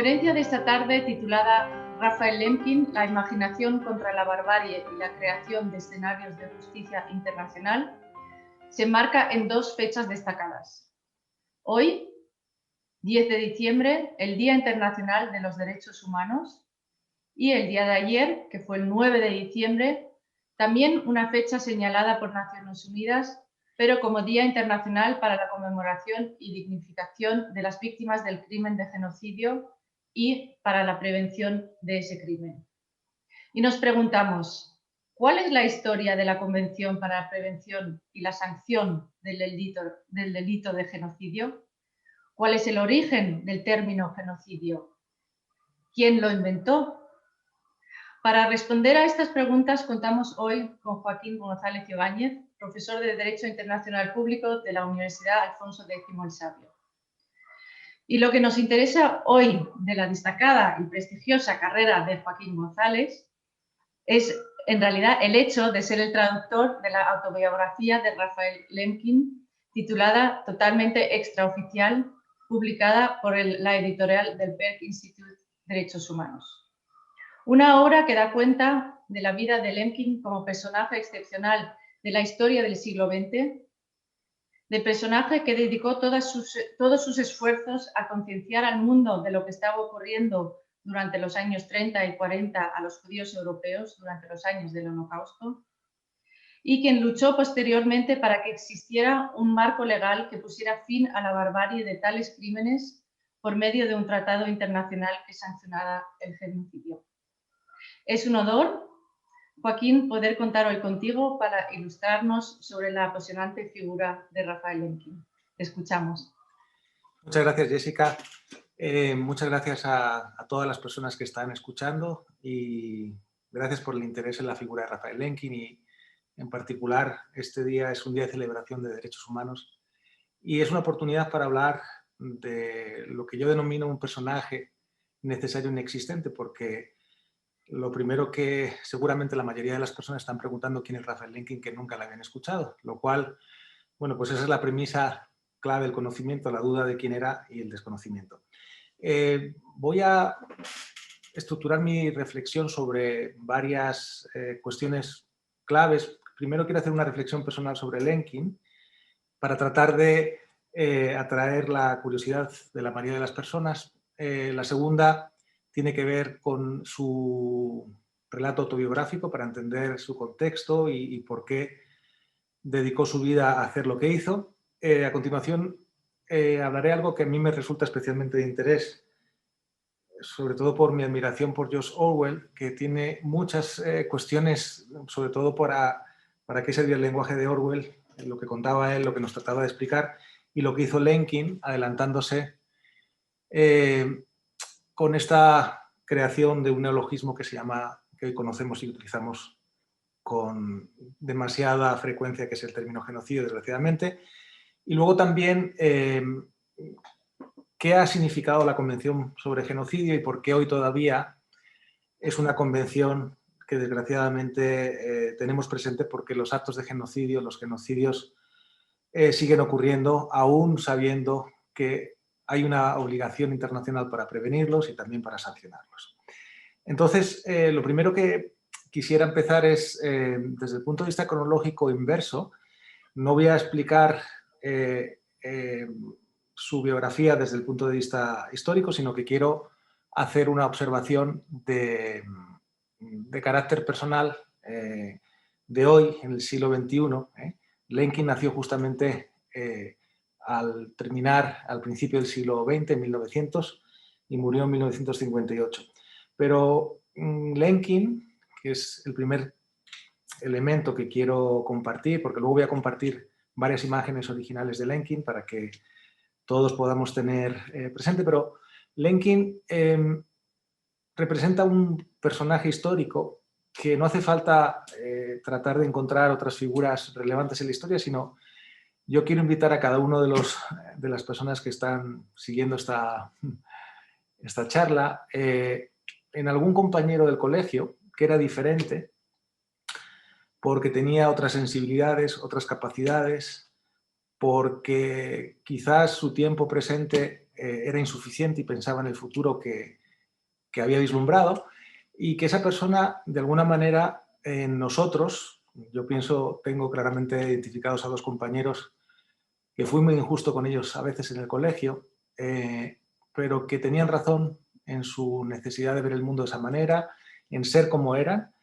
conferencia de esta tarde, titulada Raphael Lemkin, la imaginación contra la barbarie y la creación de escenarios de justicia internacional, se enmarca en dos fechas destacadas. Hoy, 10 de diciembre, el Día Internacional de los Derechos Humanos, y el día de ayer, que fue el 9 de diciembre, también una fecha señalada por Naciones Unidas, pero como Día Internacional para la conmemoración y dignificación de las víctimas del crimen de genocidio y para la prevención de ese crimen. Y nos preguntamos, ¿cuál es la historia de la Convención para la Prevención y la Sanción del delito de genocidio? ¿Cuál es el origen del término genocidio? ¿Quién lo inventó? Para responder a estas preguntas contamos hoy con Joaquín González Ibáñez, profesor de Derecho Internacional Público de la Universidad Alfonso X el Sabio. Y lo que nos interesa hoy de la destacada y prestigiosa carrera de Joaquín González es, en realidad, el hecho de ser el traductor de la autobiografía de Raphael Lemkin, titulada Totalmente Extraoficial, publicada por la editorial del Berg Institute de Derechos Humanos. Una obra que da cuenta de la vida de Lemkin como personaje excepcional de la historia del siglo XX, de personaje que dedicó todos sus esfuerzos a concienciar al mundo de lo que estaba ocurriendo durante los años 30 y 40 a los judíos europeos durante los años del Holocausto, y quien luchó posteriormente para que existiera un marco legal que pusiera fin a la barbarie de tales crímenes por medio de un tratado internacional que sancionara el genocidio. Es un honor, Joaquín, poder contar hoy contigo para ilustrarnos sobre la apasionante figura de Raphael Lemkin. Te escuchamos. Muchas gracias, Jessica. Muchas gracias a todas las personas que están escuchando y gracias por el interés en la figura de Raphael Lemkin y, en particular, este día es un día de celebración de derechos humanos y es una oportunidad para hablar de lo que yo denomino un personaje necesario e inexistente, porque lo primero que seguramente la mayoría de las personas están preguntando quién es Raphael Lemkin, que nunca la habían escuchado, lo cual, bueno, pues esa es la premisa clave del conocimiento, la duda de quién era y el desconocimiento. Voy a estructurar mi reflexión sobre varias cuestiones claves. Primero quiero hacer una reflexión personal sobre Lemkin para tratar de atraer la curiosidad de la mayoría de las personas. La segunda tiene que ver con su relato autobiográfico para entender su contexto y por qué dedicó su vida a hacer lo que hizo. A continuación, hablaré algo que a mí me resulta especialmente de interés, sobre todo por mi admiración por George Orwell, que tiene muchas cuestiones, sobre todo para qué servía el lenguaje de Orwell, lo que contaba él, lo que nos trataba de explicar, y lo que hizo Lemkin, adelantándose con esta creación de un neologismo que hoy conocemos y utilizamos con demasiada frecuencia, que es el término genocidio, desgraciadamente. Y luego también qué ha significado la Convención sobre Genocidio y por qué hoy todavía es una convención que desgraciadamente tenemos presente, porque los actos de genocidio, los genocidios siguen ocurriendo, aún sabiendo que hay una obligación internacional para prevenirlos y también para sancionarlos. Entonces, lo primero que quisiera empezar es, desde el punto de vista cronológico inverso. No voy a explicar su biografía desde el punto de vista histórico, sino que quiero hacer una observación de carácter personal de hoy, en el siglo XXI. Lemkin nació justamente al principio del siglo XX, en 1900, y murió en 1958. Pero Lemkin, que es el primer elemento que quiero compartir, porque luego voy a compartir varias imágenes originales de Lemkin para que todos podamos tener presente, pero Lemkin representa un personaje histórico que no hace falta tratar de encontrar otras figuras relevantes en la historia, sino yo quiero invitar a cada uno de las personas que están siguiendo esta charla, en algún compañero del colegio que era diferente, porque tenía otras sensibilidades, otras capacidades, porque quizás su tiempo presente era insuficiente y pensaba en el futuro que había vislumbrado, y que esa persona, de alguna manera, en nosotros, yo pienso, tengo claramente identificados a dos compañeros que fui muy injusto con ellos a veces en el colegio, pero que tenían razón en su necesidad de ver el mundo de esa manera, en ser como eran,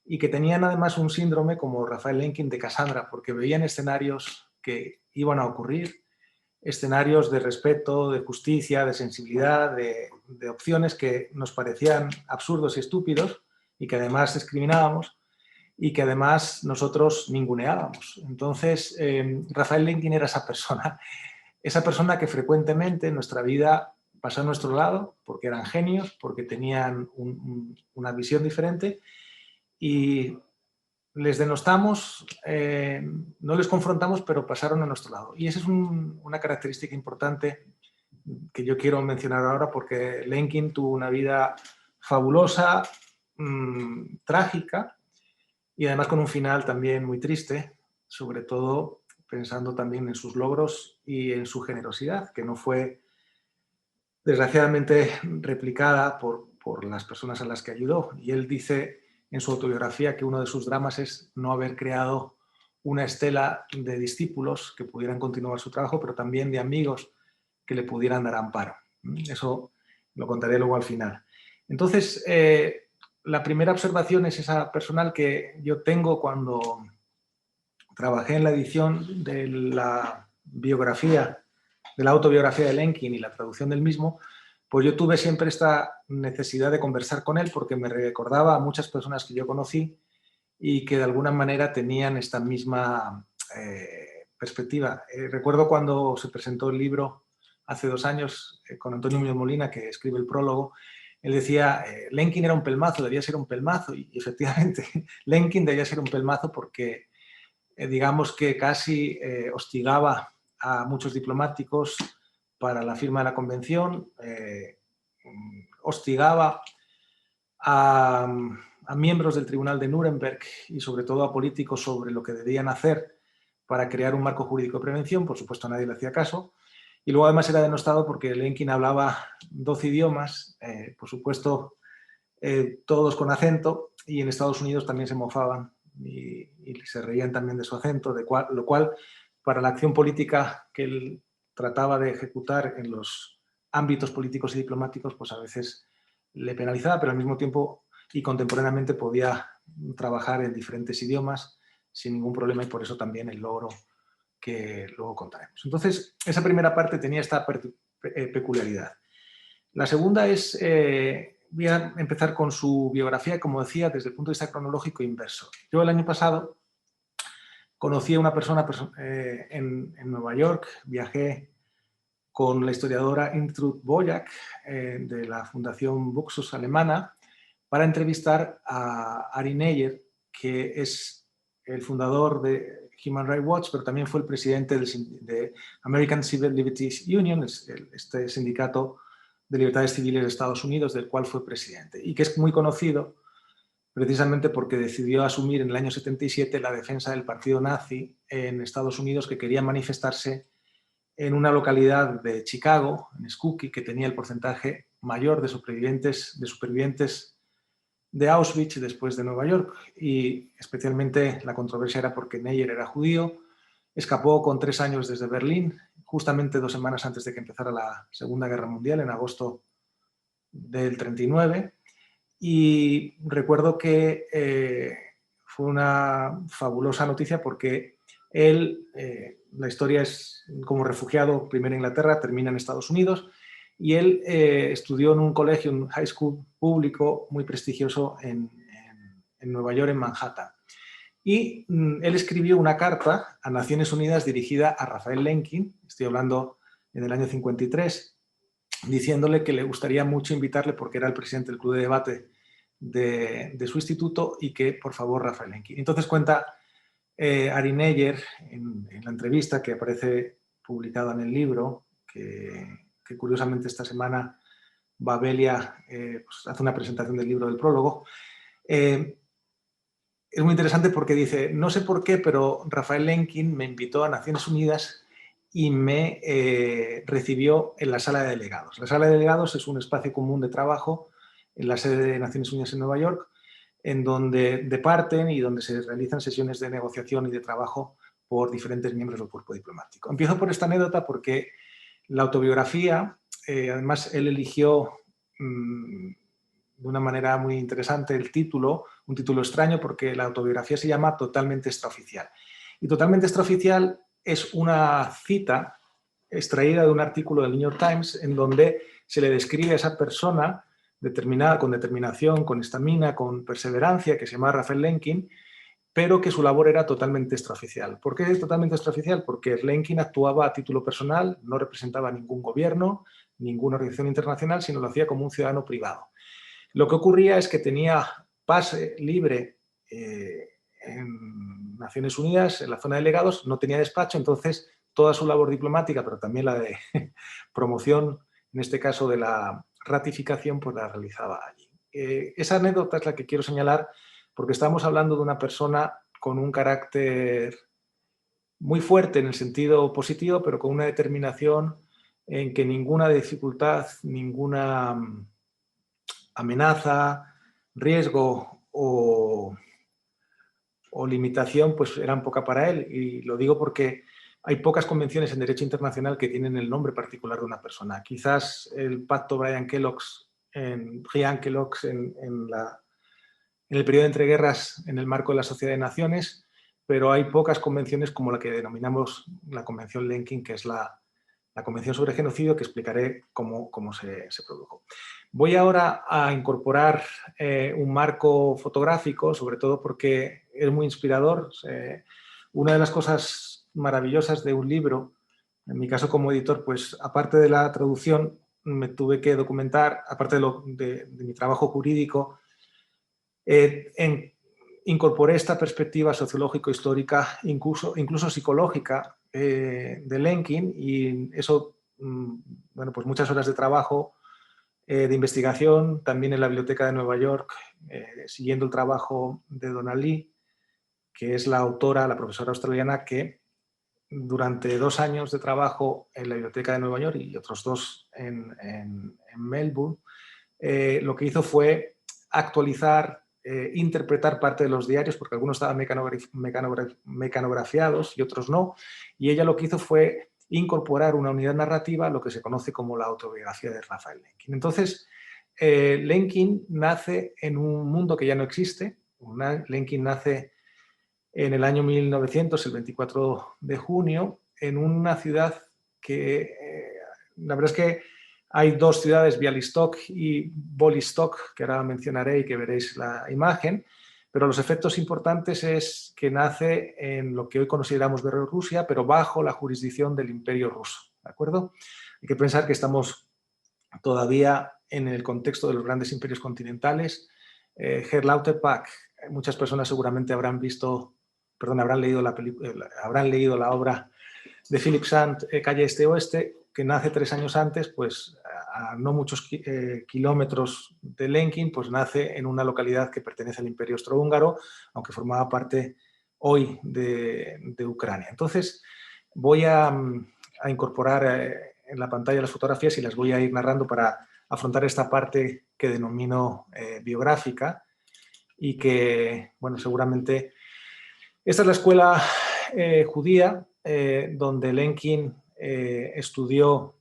y que tenían además un síndrome como Raphael Lemkin de Cassandra, porque veían escenarios que iban a ocurrir, escenarios de respeto, de justicia, de sensibilidad, de opciones que nos parecían absurdos y estúpidos y que además discriminábamos y que además nosotros ninguneábamos. Entonces, Raphael Lemkin era esa persona que frecuentemente en nuestra vida pasó a nuestro lado porque eran genios, porque tenían una visión diferente y les denostamos, no les confrontamos, pero pasaron a nuestro lado. Y esa es una característica importante que yo quiero mencionar ahora porque Lemkin tuvo una vida fabulosa, trágica y además con un final también muy triste, sobre todo pensando también en sus logros y en su generosidad, que no fue desgraciadamente replicada por las personas a las que ayudó. Y él dice en su autobiografía que uno de sus dramas es no haber creado una estela de discípulos que pudieran continuar su trabajo, pero también de amigos que le pudieran dar amparo. Eso lo contaré luego al final. Entonces, la primera observación es esa personal que yo tengo cuando trabajé en la edición de la biografía, de la autobiografía de Lemkin y la traducción del mismo, pues yo tuve siempre esta necesidad de conversar con él porque me recordaba a muchas personas que yo conocí y que de alguna manera tenían esta misma perspectiva. Recuerdo cuando se presentó el libro hace 2 años con Antonio Muñoz Molina, que escribe el prólogo, él decía, Lemkin era un pelmazo, debía ser un pelmazo, y efectivamente, Lemkin debía ser un pelmazo porque digamos que casi hostigaba a muchos diplomáticos para la firma de la convención, hostigaba a miembros del Tribunal de Nuremberg y sobre todo a políticos sobre lo que debían hacer para crear un marco jurídico de prevención. Por supuesto, a nadie le hacía caso. Y luego además era denostado porque Lemkin hablaba 12 idiomas, por supuesto, todos con acento, y en Estados Unidos también se mofaban y se reían también de su acento, lo cual para la acción política que él trataba de ejecutar en los ámbitos políticos y diplomáticos, pues a veces le penalizaba, pero al mismo tiempo y contemporáneamente podía trabajar en diferentes idiomas sin ningún problema, y por eso también el logro que luego contaremos. Entonces, esa primera parte tenía esta peculiaridad. La segunda es, voy a empezar con su biografía, como decía, desde el punto de vista cronológico inverso. Yo el año pasado conocí a una persona en Nueva York, viajé con la historiadora Intrude Boyack de la Fundación Buxus alemana para entrevistar a Ari Neyer, que es el fundador de Human Rights Watch, pero también fue el presidente de American Civil Liberties Union, este sindicato de libertades civiles de Estados Unidos, del cual fue presidente, y que es muy conocido precisamente porque decidió asumir en el año 77 la defensa del partido nazi en Estados Unidos, que quería manifestarse en una localidad de Chicago, en Skokie, que tenía el porcentaje mayor de supervivientes de Auschwitz después de Nueva York, y especialmente la controversia era porque Neyer era judío, escapó con 3 años desde Berlín, justamente 2 semanas antes de que empezara la Segunda Guerra Mundial, en agosto del 39, y recuerdo que fue una fabulosa noticia porque él, la historia es como refugiado, primero en Inglaterra, termina en Estados Unidos, y él estudió en un colegio, un high school público muy prestigioso en Nueva York, en Manhattan. Y él escribió una carta a Naciones Unidas dirigida a Raphael Lemkin, estoy hablando en el año 53, diciéndole que le gustaría mucho invitarle porque era el presidente del club de debate de su instituto y que, por favor, Raphael Lemkin. Entonces cuenta Ari Neyer en la entrevista que aparece publicada en el libro, que curiosamente esta semana Babelia pues hace una presentación del libro del prólogo. Es muy interesante porque dice, no sé por qué, pero Raphael Lemkin me invitó a Naciones Unidas y me recibió en la sala de delegados. La sala de delegados es un espacio común de trabajo en la sede de Naciones Unidas en Nueva York, en donde departen y donde se realizan sesiones de negociación y de trabajo por diferentes miembros del cuerpo diplomático. Empiezo por esta anécdota porque la autobiografía, además él eligió de una manera muy interesante el título, un título extraño porque la autobiografía se llama Totalmente extraoficial. Y Totalmente extraoficial es una cita extraída de un artículo del New York Times en donde se le describe a esa persona determinada, con determinación, con estamina, con perseverancia, que se llama Raphael Lemkin, pero que su labor era totalmente extraoficial. ¿Por qué es totalmente extraoficial? Porque Lemkin actuaba a título personal, no representaba ningún gobierno, ninguna organización internacional, sino lo hacía como un ciudadano privado. Lo que ocurría es que tenía pase libre en Naciones Unidas, en la zona de delegados, no tenía despacho, entonces toda su labor diplomática, pero también la de promoción, en este caso de la ratificación, pues la realizaba allí. Esa anécdota es la que quiero señalar porque estamos hablando de una persona con un carácter muy fuerte en el sentido positivo, pero con una determinación en que ninguna dificultad, ninguna amenaza, riesgo o limitación, pues eran poca para él. Y lo digo porque hay pocas convenciones en derecho internacional que tienen el nombre particular de una persona. Quizás el pacto Briand-Kellogg en el periodo de entreguerras en el marco de la Sociedad de Naciones, pero hay pocas convenciones como la que denominamos la Convención Lemkin, que es la Convención sobre Genocidio, que explicaré cómo se produjo. Voy ahora a incorporar un marco fotográfico, sobre todo porque es muy inspirador. Una de las cosas maravillosas de un libro, en mi caso como editor, pues aparte de la traducción, me tuve que documentar, aparte de mi trabajo jurídico, incorporé esta perspectiva sociológico-histórica, incluso psicológica, de Lemkin, y eso, bueno, pues muchas horas de trabajo, de investigación, también en la Biblioteca de Nueva York, siguiendo el trabajo de Donna Lee, que es la autora, la profesora australiana, que durante 2 años de trabajo en la Biblioteca de Nueva York y otros 2 en Melbourne, lo que hizo fue actualizar, interpretar parte de los diarios, porque algunos estaban mecanografiados y otros no, y ella lo que hizo fue incorporar una unidad narrativa, lo que se conoce como la autobiografía de Raphael Lemkin. Entonces, Lemkin nace en un mundo que ya no existe. Lemkin nace en el año 1900, el 24 de junio, en una ciudad que, la verdad es que hay 2 ciudades, Bialystok y Bolistok, que ahora mencionaré y que veréis la imagen, pero los efectos importantes es que nace en lo que hoy consideramos Bielorrusia, pero bajo la jurisdicción del Imperio Ruso, ¿de acuerdo? Hay que pensar que estamos todavía en el contexto de los grandes imperios continentales. Herr Lauterpacht, muchas personas seguramente habrán leído la obra de Philip Sand, Calle Este-Oeste, que nace 3 años antes, pues a no muchos kilómetros de Lemkin, pues nace en una localidad que pertenece al Imperio Austrohúngaro, aunque formaba parte hoy de Ucrania. Entonces, voy a incorporar en la pantalla las fotografías y las voy a ir narrando para afrontar esta parte que denomino biográfica y que, bueno, seguramente... Esta es la escuela judía donde Lemkin estudió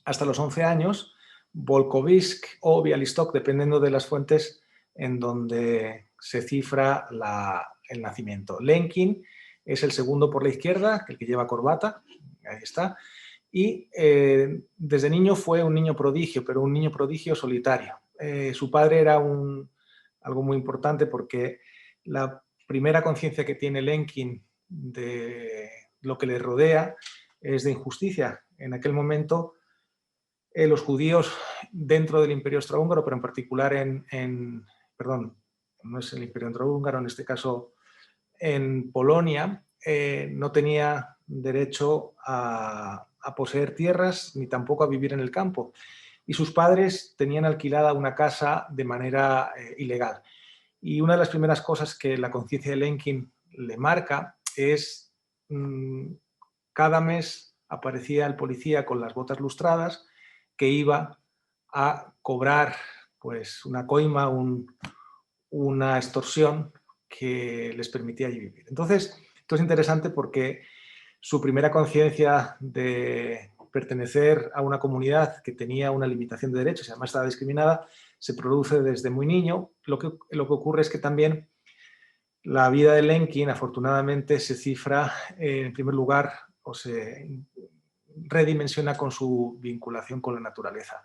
hasta los 11 años, Volkovisk o Bialystok, dependiendo de las fuentes en donde se cifra el nacimiento. Lemkin es el segundo por la izquierda, el que lleva corbata, ahí está, y desde niño fue un niño prodigio, pero un niño prodigio solitario. Su padre era algo muy importante porque la primera conciencia que tiene Lemkin de lo que le rodea es de injusticia. En aquel momento, los judíos dentro del Imperio Austrohúngaro, pero en particular perdón, no es el Imperio Austrohúngaro, en este caso en Polonia, no tenía derecho a poseer tierras ni tampoco a vivir en el campo. Y sus padres tenían alquilada una casa de manera ilegal. Y una de las primeras cosas que la conciencia de Lemkin le marca es cada mes aparecía el policía con las botas lustradas que iba a cobrar pues, una coima, una extorsión que les permitía allí vivir. Entonces, esto es interesante porque su primera conciencia de pertenecer a una comunidad que tenía una limitación de derechos y además estaba discriminada, se produce desde muy niño. Lo que ocurre es que también la vida de Lemkin, afortunadamente, se cifra, en primer lugar, o se redimensiona con su vinculación con la naturaleza.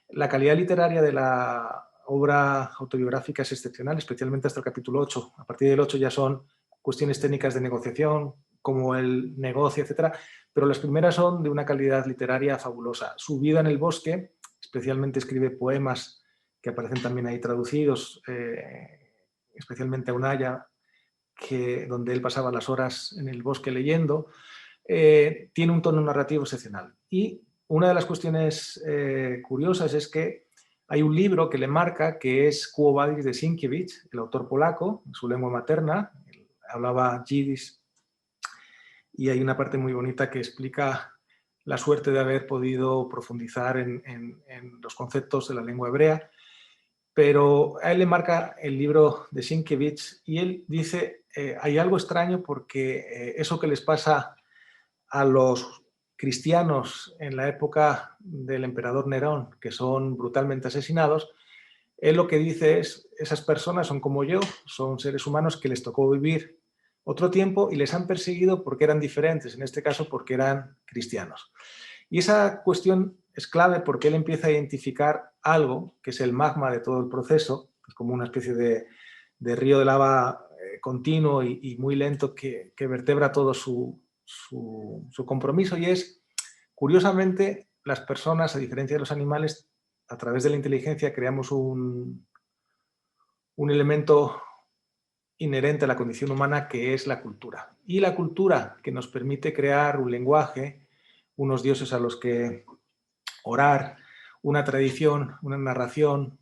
La calidad literaria de la obra autobiográfica es excepcional, especialmente hasta el capítulo 8. A partir del 8 ya son cuestiones técnicas de negociación, como el negocio, etc. Pero las primeras son de una calidad literaria fabulosa. Su vida en el bosque, especialmente escribe poemas que aparecen también ahí traducidos, especialmente a Unaya, donde él pasaba las horas en el bosque leyendo, tiene un tono narrativo excepcional. Y una de las cuestiones curiosas es que hay un libro que le marca, que es Quo Vadis de Sienkiewicz, el autor polaco, en su lengua materna, hablaba yiddish, y hay una parte muy bonita que explica la suerte de haber podido profundizar en los conceptos de la lengua hebrea. Pero a él le marca el libro de Sienkiewicz y él dice, hay algo extraño porque eso que les pasa a los cristianos en la época del emperador Nerón, que son brutalmente asesinados, él lo que dice es, esas personas son como yo, son seres humanos que les tocó vivir otro tiempo y les han perseguido porque eran diferentes, en este caso porque eran cristianos. Y esa cuestión es clave porque él empieza a identificar algo, que es el magma de todo el proceso, es como una especie de río de lava continuo y muy lento que vertebra todo su compromiso, y es, curiosamente, las personas, a diferencia de los animales, a través de la inteligencia creamos un elemento inherente a la condición humana, que es la cultura. Y la cultura que nos permite crear un lenguaje, unos dioses a los que orar, una tradición, una narración,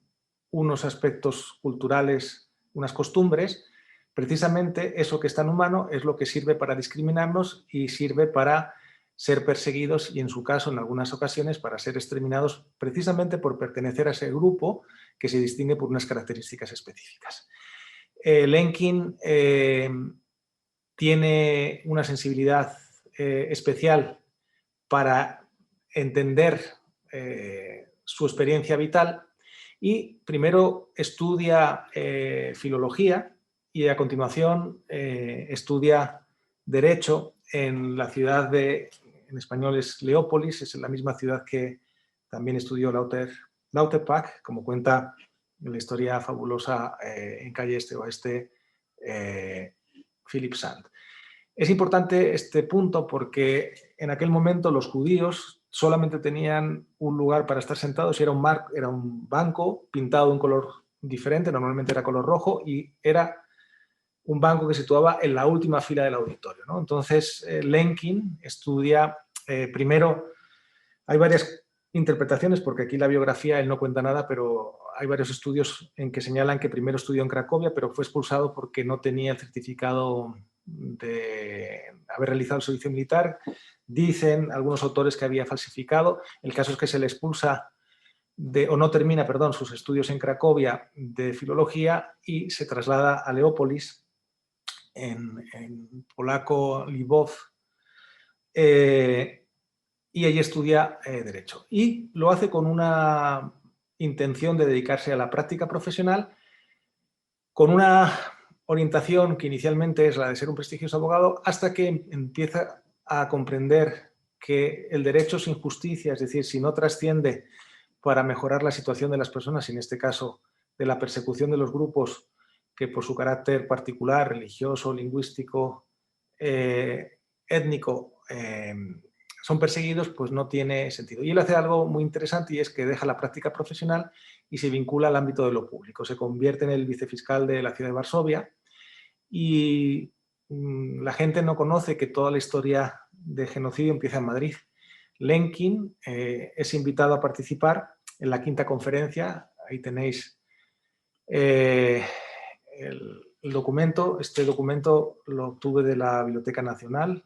unos aspectos culturales, unas costumbres, precisamente eso que es tan humano es lo que sirve para discriminarnos y sirve para ser perseguidos y, en su caso, en algunas ocasiones, para ser exterminados precisamente por pertenecer a ese grupo que se distingue por unas características específicas. Lemkin tiene una sensibilidad especial para entender su experiencia vital y primero estudia filología y a continuación estudia Derecho en la ciudad en español es Leópolis, es la misma ciudad que también estudió Lauterpacht, como cuenta la historia fabulosa en Calle Este Oeste Philip Sand. Es importante este punto porque en aquel momento los judíos solamente tenían un lugar para estar sentados y era un banco pintado de un color diferente, normalmente era color rojo, y era un banco que se situaba en la última fila del auditorio, ¿no? Entonces, Lemkin estudia, primero, hay varias interpretaciones, porque aquí la biografía él no cuenta nada, pero hay varios estudios en que señalan que primero estudió en Cracovia, pero fue expulsado porque no tenía el certificado de haber realizado el servicio militar. Dicen algunos autores que había falsificado. El caso es que se le expulsa o no termina, perdón, sus estudios en Cracovia de filología y se traslada a Leópolis, en polaco Lvov, y allí estudia Derecho. Y lo hace con una intención de dedicarse a la práctica profesional, con una orientación que inicialmente es la de ser un prestigioso abogado, hasta que empieza a comprender que el derecho sin justicia, es decir, si no trasciende para mejorar la situación de las personas, y en este caso de la persecución de los grupos que por su carácter particular, religioso, lingüístico, étnico, son perseguidos, pues no tiene sentido. Y él hace algo muy interesante, y es que deja la práctica profesional y se vincula al ámbito de lo público. Se convierte en el vicefiscal de la ciudad de Varsovia y la gente no conoce que toda la historia de genocidio empieza en Madrid. Lemkin es invitado a participar en la 5ª conferencia. Ahí tenéis el documento. Este documento lo obtuve de la Biblioteca Nacional.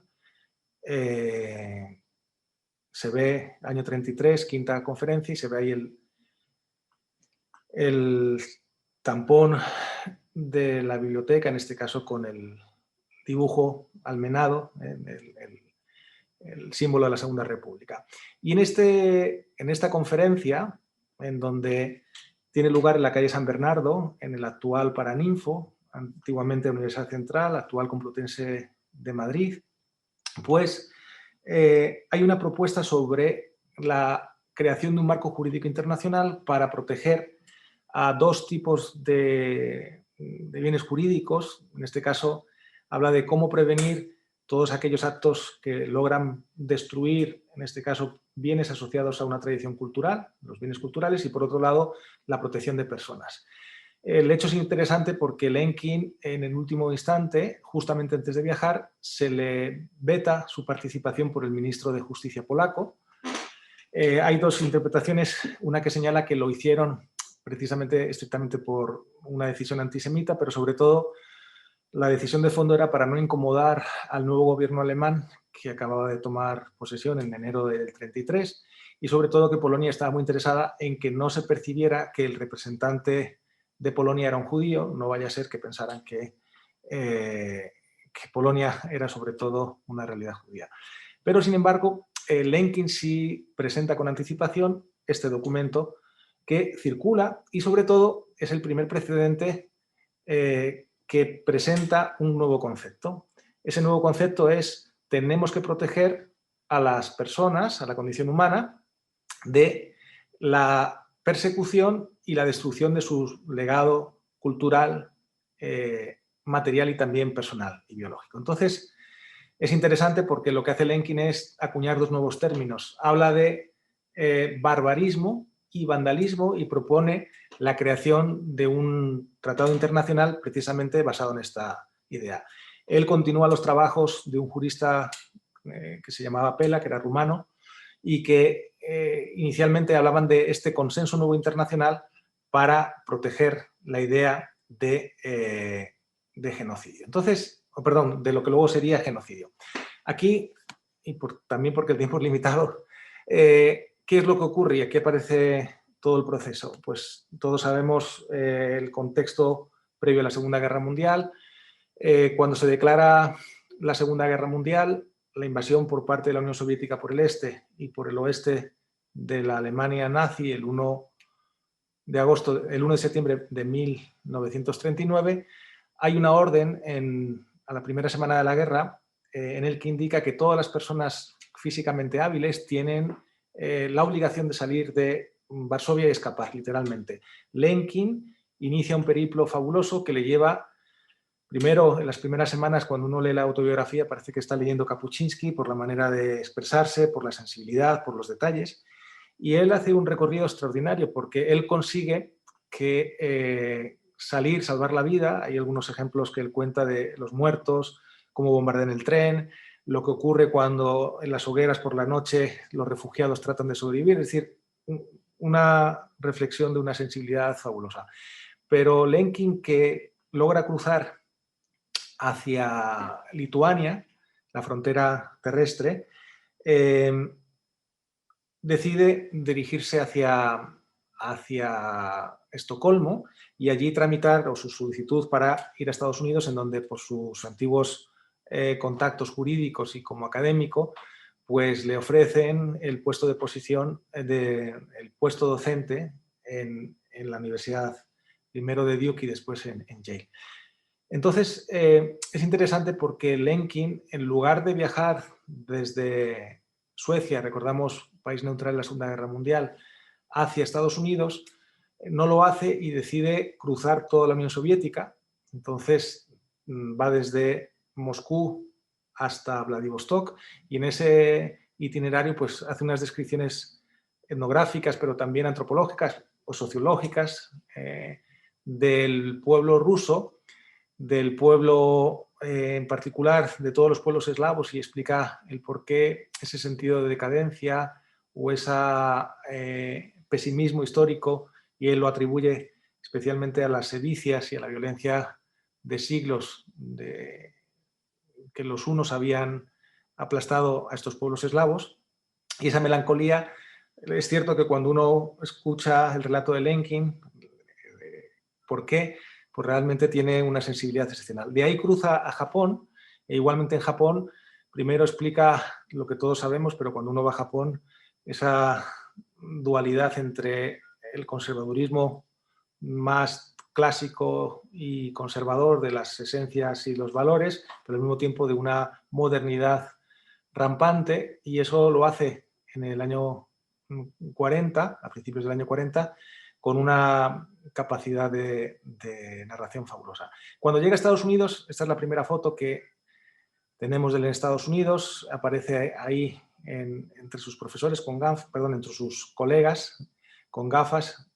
se ve año 33, quinta conferencia, y se ve ahí el tampón de la biblioteca, en este caso con el dibujo almenado, el símbolo de la Segunda República. Y en esta conferencia, en donde tiene lugar en la calle San Bernardo, en el actual Paraninfo, antiguamente Universidad Central, actual Complutense de Madrid, pues hay una propuesta sobre la creación de un marco jurídico internacional para proteger a dos tipos de bienes jurídicos. En este caso, habla de cómo prevenir todos aquellos actos que logran destruir, en este caso, bienes asociados a una tradición cultural, los bienes culturales, y por otro lado, la protección de personas. El hecho es interesante porque Lenkin, en el último instante, justamente antes de viajar, se le veta su participación por el ministro de Justicia polaco. Hay dos interpretaciones, una que señala que lo hicieron precisamente estrictamente por una decisión antisemita, pero sobre todo la decisión de fondo era para no incomodar al nuevo gobierno alemán que acababa de tomar posesión en enero del 33, y sobre todo que Polonia estaba muy interesada en que no se percibiera que el representante de Polonia era un judío, no vaya a ser que pensaran que Polonia era sobre todo una realidad judía. Pero sin embargo, Lenkin sí presenta con anticipación este documento que circula y sobre todo es el primer precedente que presenta un nuevo concepto. Ese nuevo concepto es: tenemos que proteger a las personas, a la condición humana, de la persecución y la destrucción de su legado cultural, material y también personal y biológico. Entonces, es interesante porque lo que hace Lenkin es acuñar dos nuevos términos. Habla de barbarismo y vandalismo y propone la creación de un tratado internacional precisamente basado en esta idea. Él continúa los trabajos de un jurista que se llamaba Pela, que era rumano, y que inicialmente hablaban de este consenso nuevo internacional para proteger la idea de genocidio. Entonces, perdón, de lo que luego sería genocidio. Aquí, y también porque el tiempo es limitado, ¿qué es lo que ocurre y aquí aparece todo el proceso? Pues todos sabemos el contexto previo a la Segunda Guerra Mundial. Cuando se declara la Segunda Guerra Mundial, la invasión por parte de la Unión Soviética por el este y por el oeste de la Alemania nazi el 1 de septiembre de 1939, hay una orden a la primera semana de la guerra en el que indica que todas las personas físicamente hábiles tienen la obligación de salir de Varsovia y escapar, literalmente. Lenkin inicia un periplo fabuloso que le lleva, primero, en las primeras semanas, cuando uno lee la autobiografía, parece que está leyendo Kapuscinski por la manera de expresarse, por la sensibilidad, por los detalles, y él hace un recorrido extraordinario porque él consigue que salvar la vida. Hay algunos ejemplos que él cuenta de los muertos, cómo bombardean el tren, lo que ocurre cuando en las hogueras por la noche los refugiados tratan de sobrevivir, es decir, una reflexión de una sensibilidad fabulosa. Pero Lenkin, que logra cruzar hacia Lituania, la frontera terrestre, decide dirigirse hacia Estocolmo y allí tramitar su solicitud para ir a Estados Unidos, en donde por sus antiguos contactos jurídicos y como académico, pues le ofrecen el puesto de posición, el puesto docente en la Universidad, primero de Duke y después en Yale. Entonces, es interesante porque Lenkin, en lugar de viajar desde Suecia, recordamos, país neutral en la Segunda Guerra Mundial, hacia Estados Unidos, no lo hace y decide cruzar toda la Unión Soviética. Entonces, va desde Moscú hasta Vladivostok y en ese itinerario pues, hace unas descripciones etnográficas, pero también antropológicas o sociológicas del pueblo ruso, del pueblo en particular, de todos los pueblos eslavos, y explica el por qué ese sentido de decadencia o ese pesimismo histórico, y él lo atribuye especialmente a las sedicias y a la violencia de siglos que los hunos habían aplastado a estos pueblos eslavos. Y esa melancolía, es cierto que cuando uno escucha el relato de Lenkin, ¿por qué? Pues realmente tiene una sensibilidad excepcional. De ahí cruza a Japón, e igualmente en Japón, primero explica lo que todos sabemos, pero cuando uno va a Japón, esa dualidad entre el conservadurismo más clásico y conservador de las esencias y los valores, pero al mismo tiempo de una modernidad rampante, y eso lo hace en el año 40, a principios del año 40, con una capacidad de narración fabulosa. Cuando llega a Estados Unidos, esta es la primera foto que tenemos de él en Estados Unidos, aparece ahí entre sus profesores, entre sus colegas, con gafas,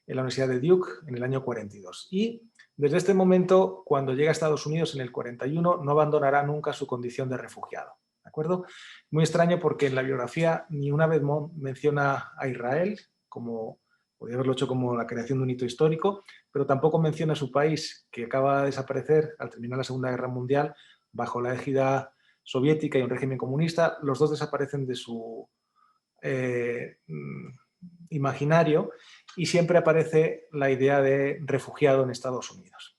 en la Universidad de Duke en el año 42. Y desde este momento, cuando llega a Estados Unidos en el 41, no abandonará nunca su condición de refugiado. ¿De acuerdo? Muy extraño porque en la biografía ni una vez menciona a Israel, como podría haberlo hecho como la creación de un hito histórico, pero tampoco menciona a su país, que acaba de desaparecer al terminar la Segunda Guerra Mundial bajo la égida soviética y un régimen comunista. Los dos desaparecen de su imaginario y siempre aparece la idea de refugiado en Estados Unidos.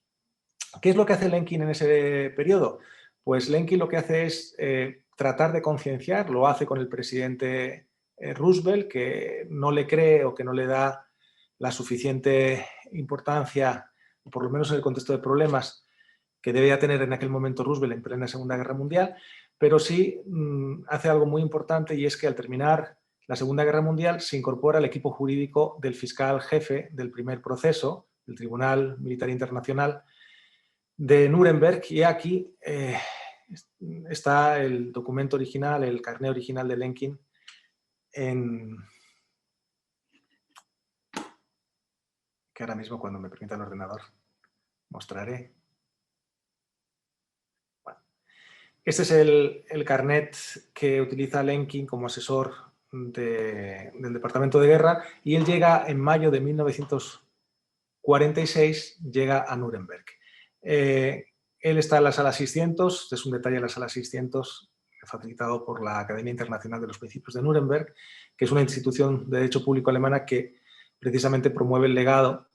¿Qué es lo que hace Lenkin en ese periodo? Pues Lenkin lo que hace es tratar de concienciar, lo hace con el presidente Roosevelt, que no le cree o que no le da la suficiente importancia, por lo menos en el contexto de problemas que debía tener en aquel momento Roosevelt en plena Segunda Guerra Mundial, pero sí hace algo muy importante, y es que al terminar la Segunda Guerra Mundial se incorpora al equipo jurídico del fiscal jefe del primer proceso, del Tribunal Militar Internacional de Nuremberg, y aquí está el documento original, el carné original de Lenkin, que ahora mismo, cuando me permita el ordenador, mostraré. Bueno, este es el carnet que utiliza Lenkin como asesor del Departamento de Guerra, y él llega en mayo de 1946, llega a Nuremberg. Él está en la sala 600, es un detalle de la sala 600, facilitado por la Academia Internacional de los Principios de Nuremberg, que es una institución de derecho público alemana que precisamente promueve el legado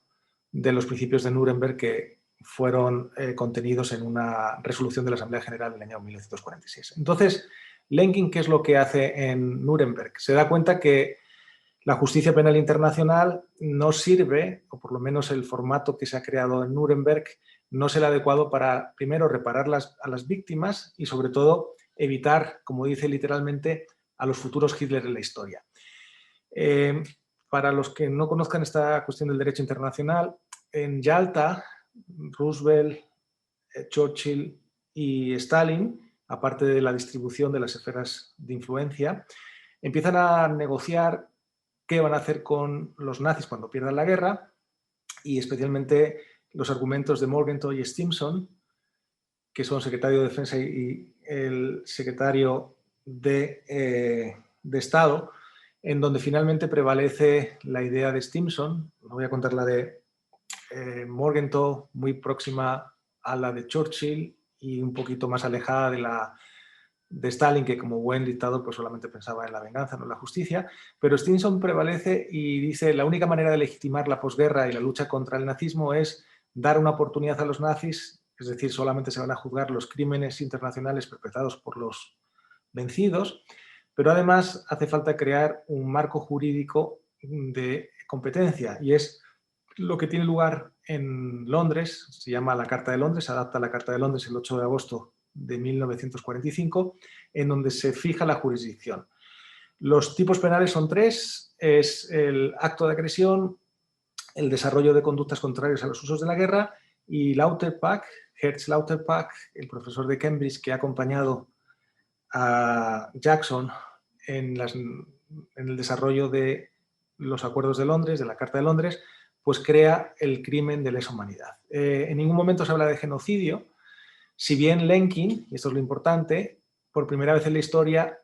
de los principios de Nuremberg, que fueron contenidos en una resolución de la Asamblea General del año 1946. Entonces, Lenkin, ¿qué es lo que hace en Nuremberg? Se da cuenta que la justicia penal internacional no sirve, o por lo menos el formato que se ha creado en Nuremberg, no es el adecuado para, primero, reparar a las víctimas y, sobre todo, evitar, como dice literalmente, a los futuros Hitler en la historia. Para los que no conozcan esta cuestión del derecho internacional, en Yalta, Roosevelt, Churchill y Stalin, aparte de la distribución de las esferas de influencia, empiezan a negociar qué van a hacer con los nazis cuando pierdan la guerra, y especialmente los argumentos de Morgenthau y Stimson, que son secretario de Defensa y el secretario de Estado, en donde finalmente prevalece la idea de Stimson. No voy a contar la de Morgenthau, muy próxima a la de Churchill y un poquito más alejada de Stalin, que como buen dictador pues solamente pensaba en la venganza, no en la justicia. Pero Stimson prevalece y dice: la única manera de legitimar la posguerra y la lucha contra el nazismo es dar una oportunidad a los nazis, es decir, solamente se van a juzgar los crímenes internacionales perpetrados por los vencidos, pero además hace falta crear un marco jurídico de competencia, y es lo que tiene lugar en Londres. Se llama la Carta de Londres, se adapta a la Carta de Londres el 8 de agosto de 1945, en donde se fija la jurisdicción. Los tipos penales son tres: es el acto de agresión, el desarrollo de conductas contrarias a los usos de la guerra, y Lauterpacht, Hertz Lauterpacht, el profesor de Cambridge que ha acompañado a Jackson en el desarrollo de los acuerdos de Londres, de la Carta de Londres, pues crea el crimen de lesa humanidad. En ningún momento se habla de genocidio, si bien Lenkin, y esto es lo importante, por primera vez en la historia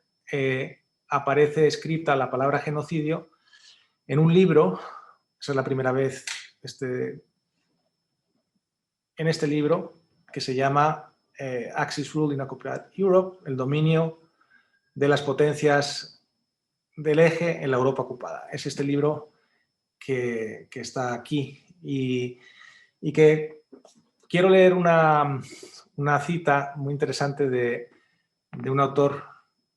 aparece escrita la palabra genocidio en un libro. Esa es la primera vez en este libro, que se llama Axis Rule in Occupied Europe, el dominio de las potencias del Eje en la Europa ocupada. Es este libro que está aquí y que quiero leer una cita muy interesante de un autor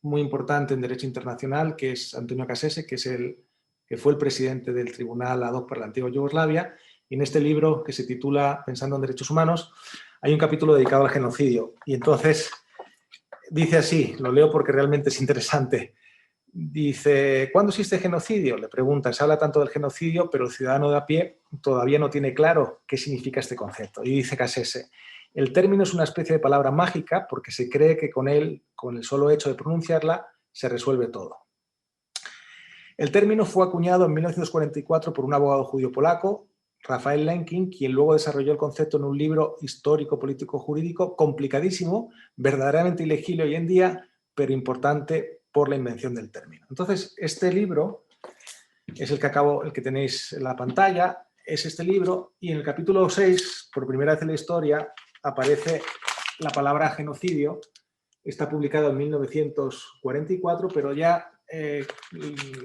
muy importante en Derecho Internacional, que es Antonio Cassese, que fue el presidente del Tribunal ad hoc para la antigua Yugoslavia. Y en este libro, que se titula Pensando en Derechos Humanos, hay un capítulo dedicado al genocidio. Y entonces dice así, lo leo porque realmente es interesante. Dice, ¿cuándo existe genocidio? Le pregunta, se habla tanto del genocidio, pero el ciudadano de a pie todavía no tiene claro qué significa este concepto. Y dice Cassese, el término es una especie de palabra mágica porque se cree que con él, con el solo hecho de pronunciarla, se resuelve todo. El término fue acuñado en 1944 por un abogado judío polaco, Raphael Lemkin, quien luego desarrolló el concepto en un libro histórico, político, jurídico, complicadísimo, verdaderamente ilegible hoy en día, pero importante por la invención del término. Entonces, este libro es el que tenéis en la pantalla, es este libro, y en el capítulo 6, por primera vez en la historia, aparece la palabra genocidio. Está publicado en 1944, pero ya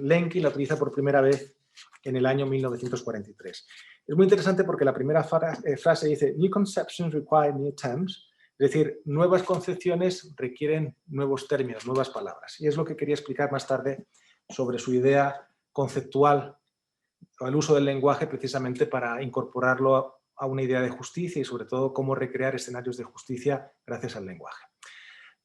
Lemkin la utiliza por primera vez en el año 1943. Es muy interesante porque la primera frase dice New conceptions require new terms, es decir, nuevas concepciones requieren nuevos términos, nuevas palabras. Y es lo que quería explicar más tarde sobre su idea conceptual o el uso del lenguaje precisamente para incorporarlo a una idea de justicia y sobre todo cómo recrear escenarios de justicia gracias al lenguaje.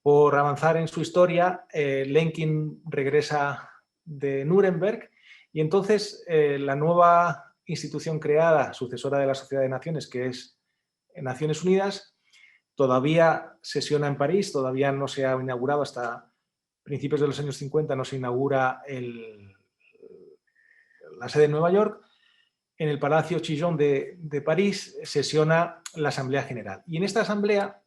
Por avanzar en su historia, Lemkin regresa de Nuremberg y entonces la nueva institución creada, sucesora de la Sociedad de Naciones, que es Naciones Unidas, todavía sesiona en París, todavía no se ha inaugurado hasta principios de los años 50, no se inaugura la sede de Nueva York. En el Palacio Chillon de París sesiona la Asamblea General. Y en esta asamblea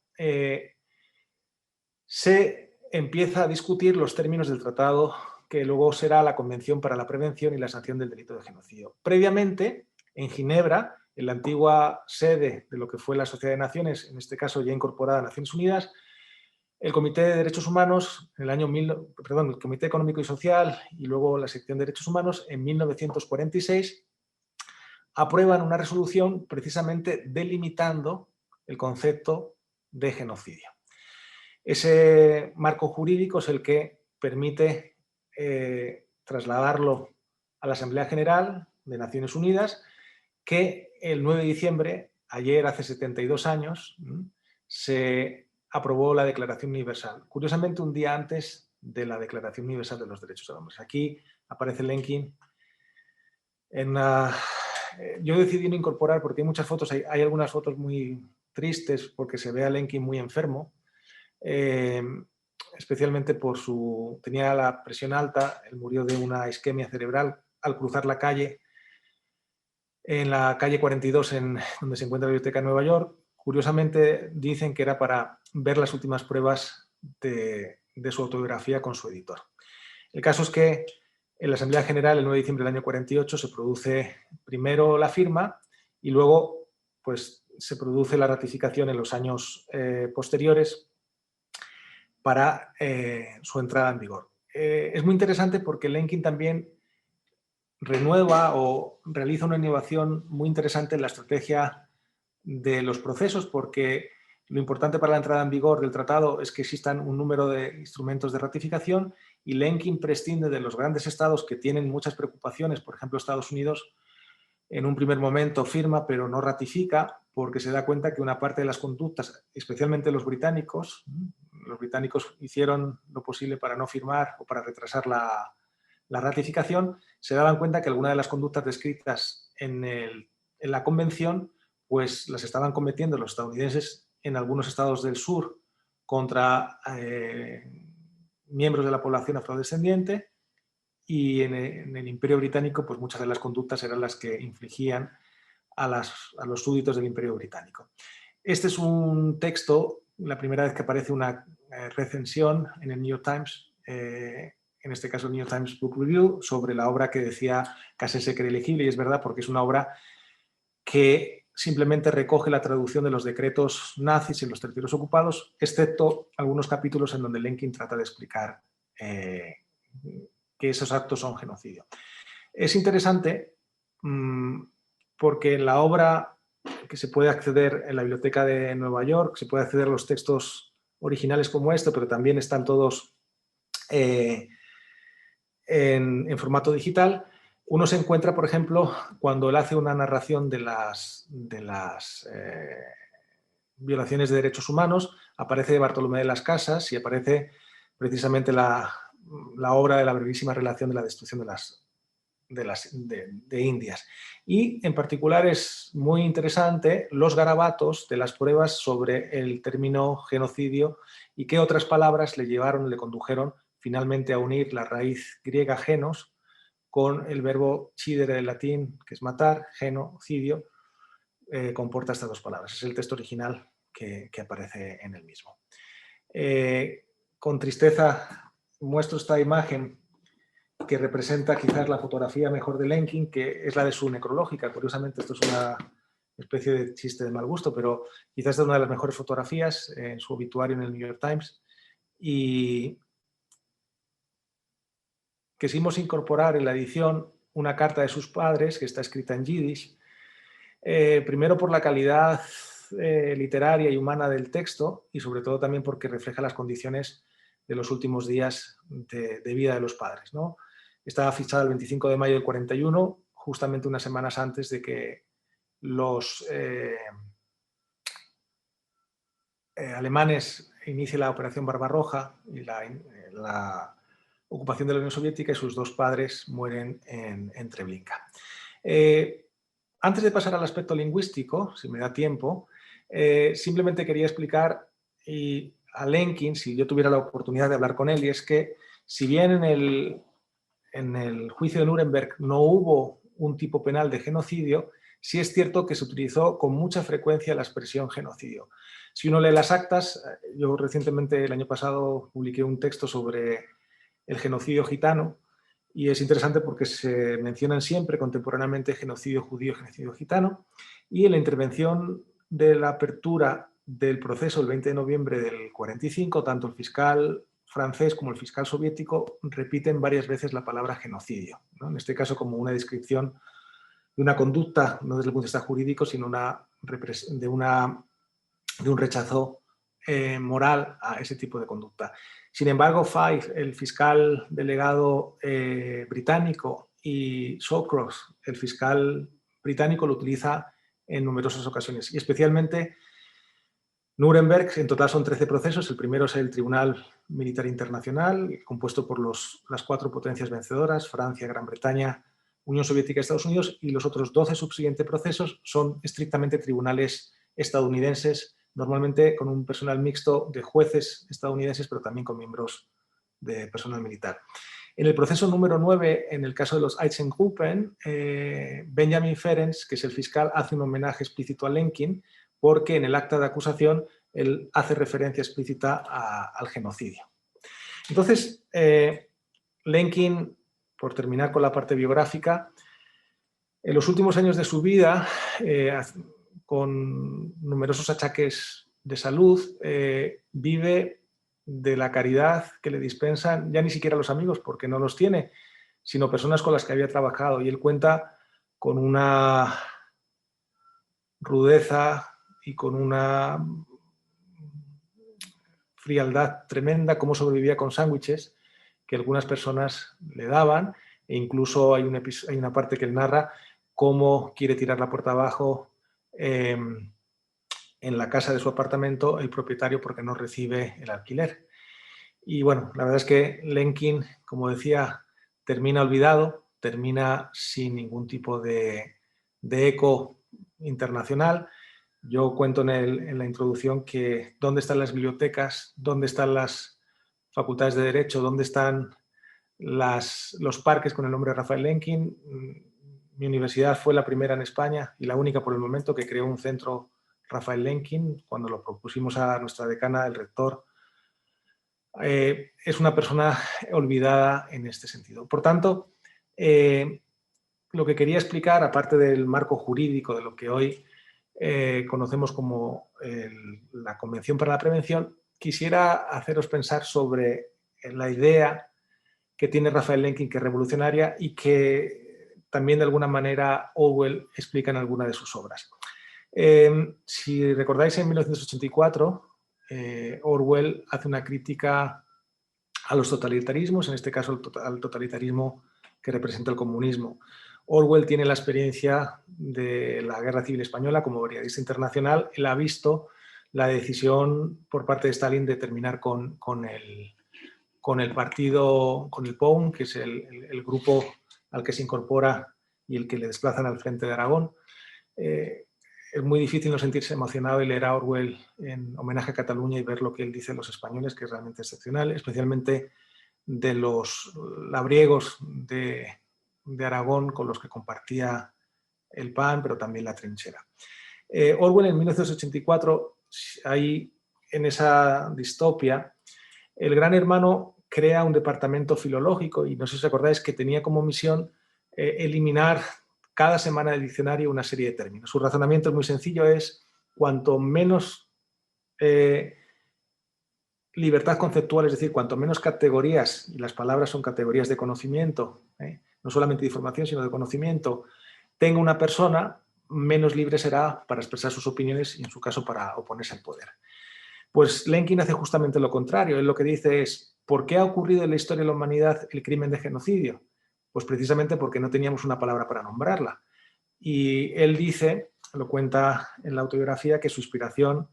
se empieza a discutir los términos del tratado que luego será la Convención para la Prevención y la Sanción del Delito de Genocidio. Previamente, en Ginebra, en la antigua sede de lo que fue la Sociedad de Naciones, en este caso ya incorporada a Naciones Unidas, el Comité de Derechos Humanos, el Comité Económico y Social y luego la sección de Derechos Humanos, en 1946, aprueban una resolución precisamente delimitando el concepto de genocidio. Ese marco jurídico es el que permite trasladarlo a la Asamblea General de Naciones Unidas, que el 9 de diciembre, ayer hace 72 años, se aprobó la Declaración Universal. Curiosamente, un día antes de la Declaración Universal de los Derechos del Hombre. Aquí aparece Lemkin en una... Yo decidí no incorporar porque hay muchas fotos, hay algunas fotos muy tristes porque se ve a Lemkin muy enfermo, especialmente por tenía la presión alta, él murió de una isquemia cerebral al cruzar la calle, en la calle 42, donde se encuentra la Biblioteca de Nueva York. Curiosamente dicen que era para ver las últimas pruebas de su autobiografía con su editor. El caso es que en la Asamblea General, el 9 de diciembre del año 48, se produce primero la firma y luego pues, se produce la ratificación en los años posteriores para su entrada en vigor. Es muy interesante porque Lemkin también renueva o realiza una innovación muy interesante en la estrategia de los procesos, porque lo importante para la entrada en vigor del tratado es que existan un número de instrumentos de ratificación y Lemkin prescinde de los grandes estados que tienen muchas preocupaciones, por ejemplo Estados Unidos en un primer momento firma pero no ratifica porque se da cuenta que una parte de las conductas, especialmente los británicos hicieron lo posible para no firmar o para retrasar la ratificación, se daban cuenta que algunas de las conductas descritas en la convención pues las estaban cometiendo los estadounidenses en algunos estados del sur contra miembros de la población afrodescendiente y en el Imperio Británico pues muchas de las conductas eran las que infligían a los súbditos del Imperio Británico. Este es un texto, la primera vez que aparece una recensión en el New York Times, en este caso el New York Times Book Review, sobre la obra que decía Cassese que era ilegible, y es verdad porque es una obra que simplemente recoge la traducción de los decretos nazis en los territorios ocupados, excepto algunos capítulos en donde Lemkin trata de explicar que esos actos son genocidio. Es interesante porque en la obra que se puede acceder en la Biblioteca de Nueva York, se puede acceder a los textos originales como este, pero también están todos en formato digital. Uno se encuentra, por ejemplo, cuando él hace una narración de las violaciones de derechos humanos, aparece Bartolomé de las Casas y aparece precisamente la obra de la brevísima relación de la destrucción de Indias. Y en particular es muy interesante los garabatos de las pruebas sobre el término genocidio y qué otras palabras le condujeron finalmente a unir la raíz griega genos con el verbo cidere del latín, que es matar, genocidio, comporta estas dos palabras. Es el texto original que aparece en el mismo. Con tristeza muestro esta imagen que representa quizás la fotografía mejor de Lenkin, que es la de su necrológica. Curiosamente, esto es una especie de chiste de mal gusto, pero quizás es una de las mejores fotografías en su obituario en el New York Times. Y quisimos incorporar en la edición una carta de sus padres, que está escrita en yiddish, primero por la calidad literaria y humana del texto y sobre todo también porque refleja las condiciones de los últimos días de vida de los padres, ¿no? Estaba fichada el 25 de mayo del 41, justamente unas semanas antes de que los alemanes inicien la Operación Barbarroja y la ocupación de la Unión Soviética, y sus dos padres mueren en Treblinka. Antes de pasar al aspecto lingüístico, si me da tiempo, simplemente quería explicar a Lenkin, si yo tuviera la oportunidad de hablar con él, y es que si bien en el juicio de Nuremberg no hubo un tipo penal de genocidio, sí es cierto que se utilizó con mucha frecuencia la expresión genocidio. Si uno lee las actas, yo recientemente, el año pasado, publiqué un texto sobre el genocidio gitano, y es interesante porque se mencionan siempre contemporáneamente genocidio judío, genocidio gitano, y en la intervención de la apertura del proceso el 20 de noviembre del 45, tanto el fiscal francés como el fiscal soviético repiten varias veces la palabra genocidio, ¿no? En este caso como una descripción de una conducta, no desde el punto de vista jurídico, sino de un rechazo moral a ese tipo de conducta. Sin embargo, Fife, el fiscal delegado británico, y Shawcross, el fiscal británico, lo utiliza en numerosas ocasiones. Y especialmente Nuremberg, en total son 13 procesos. El primero es el Tribunal Militar Internacional, compuesto por las 4 potencias vencedoras, Francia, Gran Bretaña, Unión Soviética y Estados Unidos, y los otros 12 subsiguientes procesos son estrictamente tribunales estadounidenses, normalmente con un personal mixto de jueces estadounidenses, pero también con miembros de personal militar. En el proceso número 9, en el caso de los Einsatzgruppen, Benjamin Ferencz, que es el fiscal, hace un homenaje explícito a Lenkin, porque en el acta de acusación él hace referencia explícita al genocidio. Entonces, Lenkin, por terminar con la parte biográfica, en los últimos años de su vida, con numerosos achaques de salud, vive de la caridad que le dispensan ya ni siquiera los amigos, porque no los tiene, sino personas con las que había trabajado. Y él cuenta con una rudeza y con una frialdad tremenda cómo sobrevivía con sándwiches que algunas personas le daban, e incluso hay una parte que él narra cómo quiere tirar la puerta abajo en la casa de su apartamento el propietario porque no recibe el alquiler. Y bueno, la verdad es que Lenkin, como decía, termina olvidado, termina sin ningún tipo de eco internacional. Yo cuento en la introducción que dónde están las bibliotecas, dónde están las facultades de Derecho, dónde están los parques con el nombre de Rafael Lenkin. Mi universidad fue la primera en España y la única por el momento que creó un centro Rafael Lenkin. Cuando lo propusimos a nuestra decana, el rector, es una persona olvidada en este sentido. Por tanto, lo que quería explicar, aparte del marco jurídico de lo que hoy conocemos como la Convención para la Prevención, quisiera haceros pensar sobre la idea que tiene Raphael Lemkin, que es revolucionaria y que también de alguna manera Orwell explica en alguna de sus obras. Si recordáis, en 1984 Orwell hace una crítica a los totalitarismos, en este caso al totalitarismo que representa el comunismo. Orwell tiene la experiencia de la Guerra Civil Española como brigadista internacional. Él ha visto la decisión por parte de Stalin de terminar con el partido, con el POUM, que es el grupo al que se incorpora y el que le desplazan al frente de Aragón. Es muy difícil no sentirse emocionado y leer a Orwell en homenaje a Cataluña y ver lo que él dice de los españoles, que es realmente excepcional, especialmente de los labriegos de Aragón con los que compartía el pan, pero también la trinchera. Orwell en 1984, ahí en esa distopia, el Gran Hermano crea un departamento filológico y no sé si os acordáis que tenía como misión eliminar cada semana del diccionario una serie de términos. Su razonamiento es muy sencillo, es cuanto menos libertad conceptual, es decir, cuanto menos categorías, y las palabras son categorías de conocimiento, no solamente de información, sino de conocimiento, tenga una persona, menos libre será para expresar sus opiniones y, en su caso, para oponerse al poder. Pues Lemkin hace justamente lo contrario. Él lo que dice es, ¿por qué ha ocurrido en la historia de la humanidad el crimen de genocidio? Pues precisamente porque no teníamos una palabra para nombrarla. Y él dice, lo cuenta en la autobiografía, que su inspiración,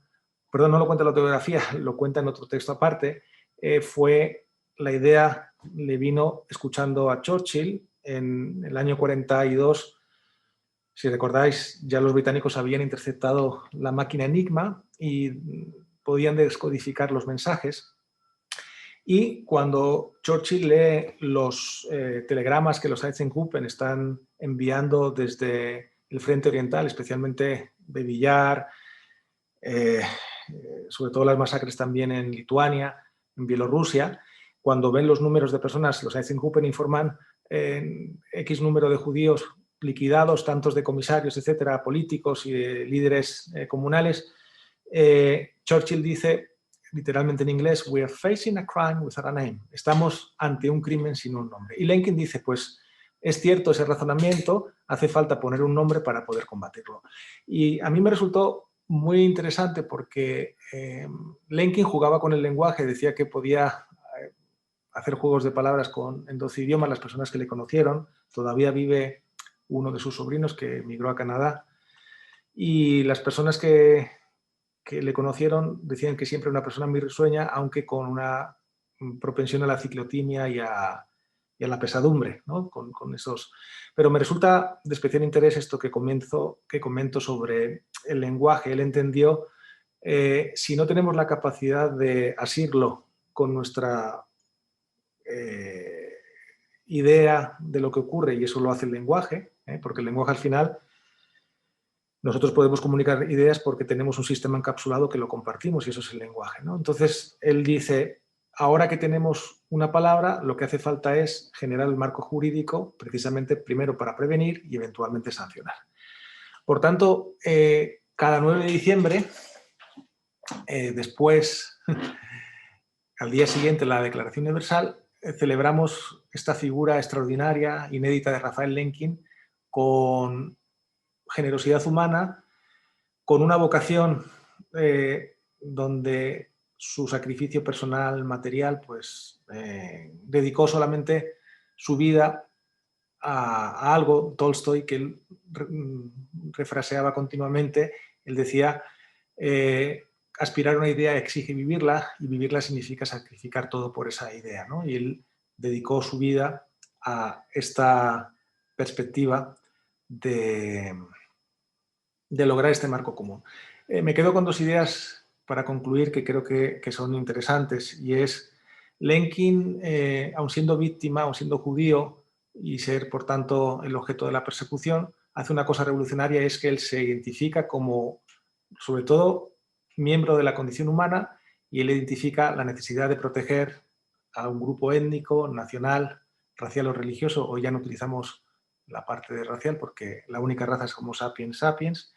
perdón, no lo cuenta en la autobiografía, lo cuenta en otro texto aparte, fue la idea, le vino escuchando a Churchill en el año 42. Si recordáis, ya los británicos habían interceptado la máquina Enigma y podían descodificar los mensajes. Y cuando Churchill lee los telegramas que los Einsatzgruppen están enviando desde el frente oriental, especialmente de Villar, sobre todo las masacres también en Lituania, en Bielorrusia, cuando ven los números de personas, los Einsatzgruppen informan X número de judíos liquidados, tantos de comisarios, etcétera, políticos y líderes comunales, Churchill dice, literalmente en inglés, we are facing a crime without a name. Estamos ante un crimen sin un nombre. Y Lemkin dice, pues es cierto ese razonamiento, hace falta poner un nombre para poder combatirlo. Y a mí me resultó muy interesante porque Lemkin jugaba con el lenguaje, decía que podía hacer juegos de palabras en 12 idiomas. Las personas que le conocieron, todavía vive uno de sus sobrinos que emigró a Canadá, y las personas que le conocieron decían que siempre era una persona muy risueña, aunque con una propensión a la ciclotimia y a la pesadumbre, ¿no? con esos. Pero me resulta de especial interés esto que comento sobre el lenguaje. Él entendió, si no tenemos la capacidad de asirlo con nuestra idea de lo que ocurre, y eso lo hace el lenguaje, porque el lenguaje al final, nosotros podemos comunicar ideas porque tenemos un sistema encapsulado que lo compartimos y eso es el lenguaje, ¿no? Entonces, él dice, ahora que tenemos una palabra, lo que hace falta es generar el marco jurídico precisamente primero para prevenir y eventualmente sancionar. Por tanto, cada 9 de diciembre, después, al día siguiente, la Declaración Universal, celebramos esta figura extraordinaria, inédita de Raphael Lemkin, con generosidad humana, con una vocación donde su sacrificio personal, material, pues dedicó solamente su vida a algo. Tolstoy, que él refraseaba continuamente, él decía, aspirar a una idea exige vivirla, y vivirla significa sacrificar todo por esa idea, ¿no? Y él dedicó su vida a esta perspectiva de lograr este marco común. Me quedo con 2 ideas para concluir que creo que son interesantes, y es Lemkin, aun siendo víctima, aun siendo judío y ser por tanto el objeto de la persecución, hace una cosa revolucionaria, es que él se identifica como, sobre todo, miembro de la condición humana, y él identifica la necesidad de proteger a un grupo étnico, nacional, racial o religioso. Hoy ya no utilizamos la parte de racial porque la única raza es Homo sapiens sapiens,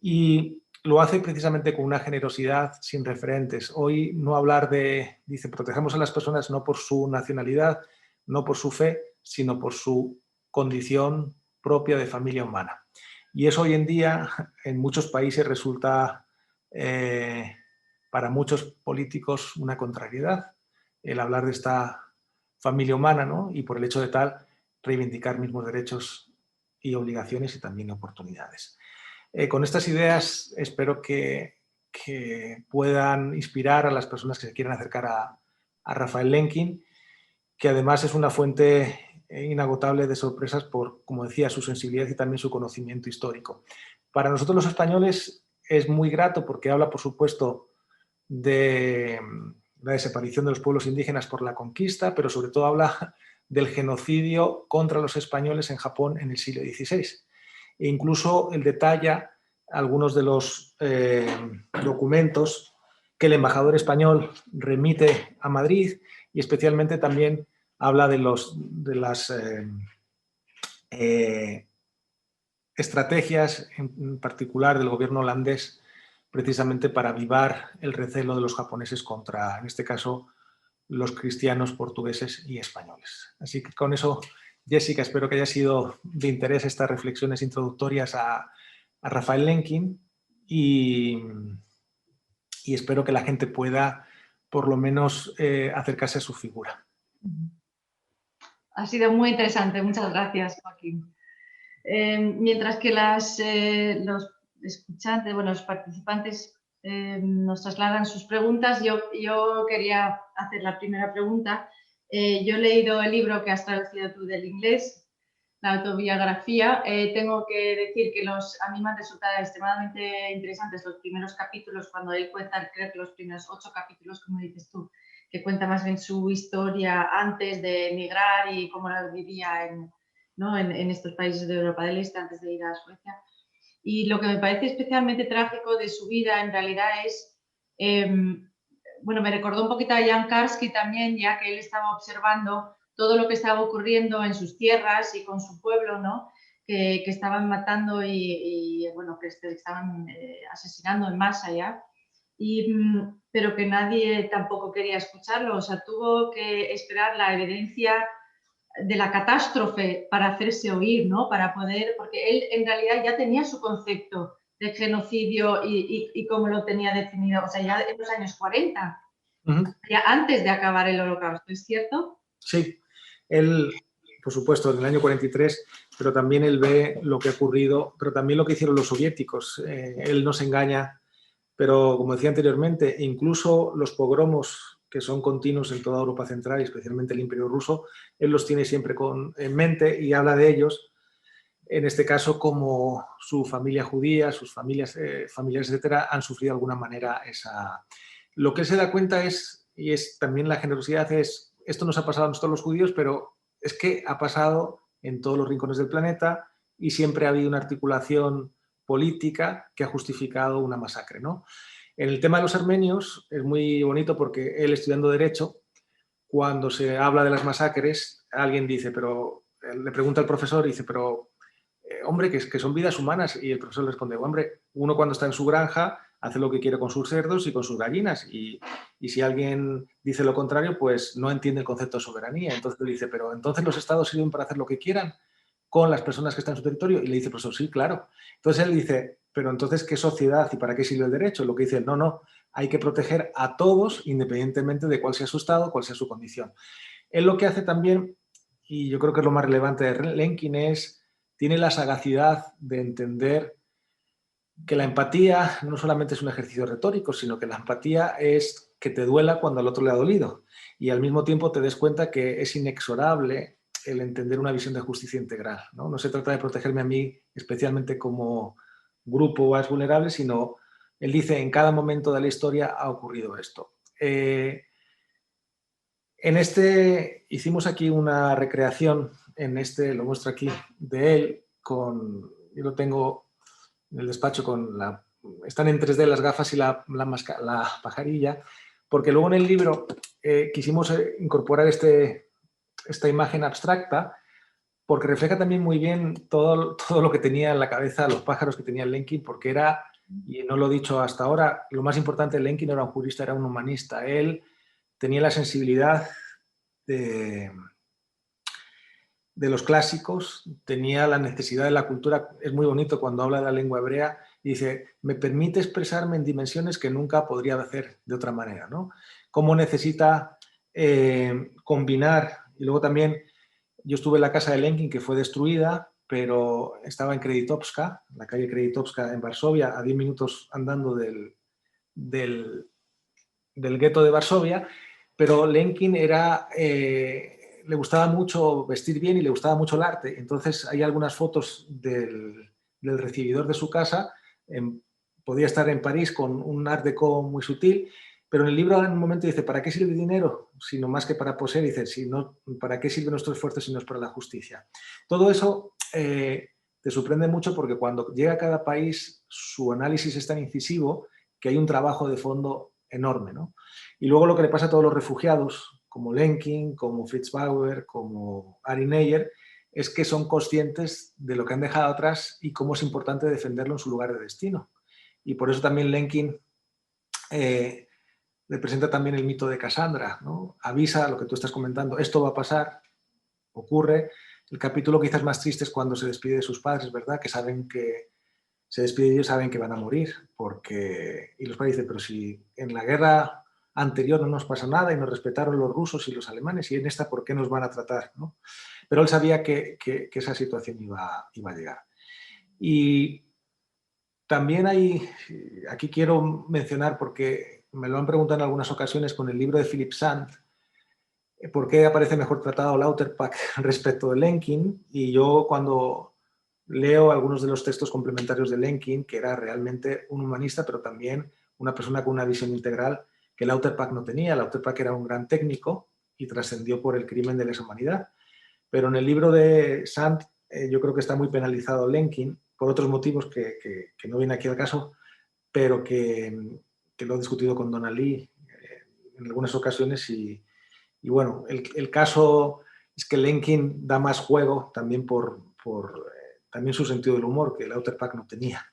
y lo hace precisamente con una generosidad sin referentes. Hoy no hablar de, dice, protejamos a las personas no por su nacionalidad, no por su fe, sino por su condición propia de familia humana. Y eso hoy en día en muchos países resulta para muchos políticos una contrariedad, el hablar de esta familia humana, ¿no? Y por el hecho de tal reivindicar mismos derechos y obligaciones y también oportunidades. Con estas ideas espero que puedan inspirar a las personas que se quieran acercar a Raphael Lemkin, que además es una fuente inagotable de sorpresas por, como decía, su sensibilidad y también su conocimiento histórico. Para nosotros los españoles es muy grato porque habla, por supuesto, de la desaparición de los pueblos indígenas por la conquista, pero sobre todo habla del genocidio contra los españoles en Japón en el siglo XVI. E incluso él detalla algunos de los documentos que el embajador español remite a Madrid y especialmente también habla de las estrategias, en particular del gobierno holandés, precisamente para avivar el recelo de los japoneses contra, en este caso, los cristianos portugueses y españoles. Así que con eso, Jessica, espero que haya sido de interés estas reflexiones introductorias a Raphael Lemkin y espero que la gente pueda, por lo menos, acercarse a su figura. Ha sido muy interesante, muchas gracias, Joaquín. Mientras que los escuchantes, bueno, los participantes nos trasladan sus preguntas, yo quería hacer la primera pregunta. Yo he leído el libro que has traducido tú del inglés, la autobiografía. Tengo que decir que a mí me han resultado extremadamente interesantes los primeros capítulos, cuando él cuenta, creo que los primeros 8 capítulos, como dices tú, que cuenta más bien su historia antes de emigrar y cómo la vivía en estos países de Europa del Este antes de ir a Suecia. Y lo que me parece especialmente trágico de su vida en realidad es, bueno, me recordó un poquito a Jan Karski también, ya que él estaba observando todo lo que estaba ocurriendo en sus tierras y con su pueblo, ¿no? Que estaban matando y bueno, que estaban asesinando en masa ya. Pero que nadie tampoco quería escucharlo, o sea, tuvo que esperar la evidencia de la catástrofe para hacerse oír, ¿no? Para poder, porque él en realidad ya tenía su concepto de genocidio y cómo lo tenía definido, o sea, ya en los años 40, ya antes de acabar el Holocausto, ¿es cierto? Sí, él, por supuesto, en el año 43, pero también él ve lo que ha ocurrido, pero también lo que hicieron los soviéticos. Él no se engaña, pero como decía anteriormente, incluso los pogromos que son continuos en toda Europa Central y especialmente el Imperio Ruso, él los tiene siempre en mente y habla de ellos, en este caso como su familia judía, sus familiares, etcétera, han sufrido de alguna manera esa... Lo que él se da cuenta es, y es también la generosidad, es, esto nos ha pasado a nosotros los judíos, pero es que ha pasado en todos los rincones del planeta y siempre ha habido una articulación política que ha justificado una masacre, ¿no? En el tema de los armenios es muy bonito porque él, estudiando Derecho, cuando se habla de las masacres, alguien dice, pero le pregunta al profesor y dice, pero hombre, que son vidas humanas. Y el profesor le responde, hombre, uno cuando está en su granja hace lo que quiere con sus cerdos y con sus gallinas. Y si alguien dice lo contrario, pues no entiende el concepto de soberanía. Entonces le dice, pero entonces los estados sirven para hacer lo que quieran con las personas que están en su territorio. Y le dice el profesor, sí, claro. Entonces él dice, pero entonces, ¿qué sociedad y para qué sirve el derecho? Lo que dice él, no, hay que proteger a todos independientemente de cuál sea su estado, cuál sea su condición. Él lo que hace también, y yo creo que es lo más relevante de Lemkin, tiene la sagacidad de entender que la empatía no solamente es un ejercicio retórico, sino que la empatía es que te duela cuando al otro le ha dolido y al mismo tiempo te des cuenta que es inexorable el entender una visión de justicia integral. No se trata de protegerme a mí especialmente como grupo más vulnerable, sino él dice en cada momento de la historia ha ocurrido esto. Hicimos aquí una recreación, lo muestro aquí, de él, yo lo tengo en el despacho están en 3D las gafas y la pajarilla, porque luego en el libro quisimos incorporar esta imagen abstracta, porque refleja también muy bien todo lo que tenía en la cabeza, los pájaros que tenía Lemkin, porque era, y no lo he dicho hasta ahora, lo más importante de Lemkin no era un jurista, era un humanista. Él tenía la sensibilidad de de los clásicos, tenía la necesidad de la cultura. Es muy bonito cuando habla de la lengua hebrea y dice, me permite expresarme en dimensiones que nunca podría hacer de otra manera, ¿no? Cómo necesita combinar. Y luego también, yo estuve en la casa de Lenkin, que fue destruida, pero estaba en Kreditovska, la calle Kreditovska en Varsovia, a 10 minutos andando del gueto de Varsovia, pero Lenkin le gustaba mucho vestir bien y le gustaba mucho el arte. Entonces hay algunas fotos del recibidor de su casa. Podía estar en París con un art déco muy sutil, pero en el libro en un momento dice, ¿para qué sirve el dinero? Sino más que para poseer, dice, si no, ¿para qué sirve nuestro esfuerzo si no es para la justicia? Todo eso te sorprende mucho porque cuando llega a cada país su análisis es tan incisivo que hay un trabajo de fondo enorme, ¿no? Y luego lo que le pasa a todos los refugiados, como Lenkin, como Fritz Bauer, como Ari Neyer, es que son conscientes de lo que han dejado atrás y cómo es importante defenderlo en su lugar de destino. Y por eso también Lenkin representa también el mito de Cassandra, ¿no? Avisa lo que tú estás comentando, esto va a pasar, ocurre. El capítulo quizás más triste es cuando se despide de sus padres, ¿verdad? Que saben que se despide de ellos, saben que van a morir, y los padres dicen, pero si en la guerra anterior no nos pasa nada y nos respetaron los rusos y los alemanes, y en esta, ¿por qué nos van a tratar? ¿No? Pero él sabía que esa situación iba a llegar. Y también aquí quiero mencionar, porque me lo han preguntado en algunas ocasiones con el libro de Philip Sand, ¿por qué aparece mejor tratado Lauterpacht respecto de Lenkin? Y yo cuando leo algunos de los textos complementarios de Lenkin, que era realmente un humanista, pero también una persona con una visión integral que Lauterpacht no tenía. Lauterpacht era un gran técnico y trascendió por el crimen de lesa humanidad. Pero en el libro de Sand yo creo que está muy penalizado Lenkin, por otros motivos que no viene aquí al caso, pero que lo he discutido con Donna Lee en algunas ocasiones y bueno, el caso es que Lenkin da más juego también por también su sentido del humor, que Lauterpacht no tenía.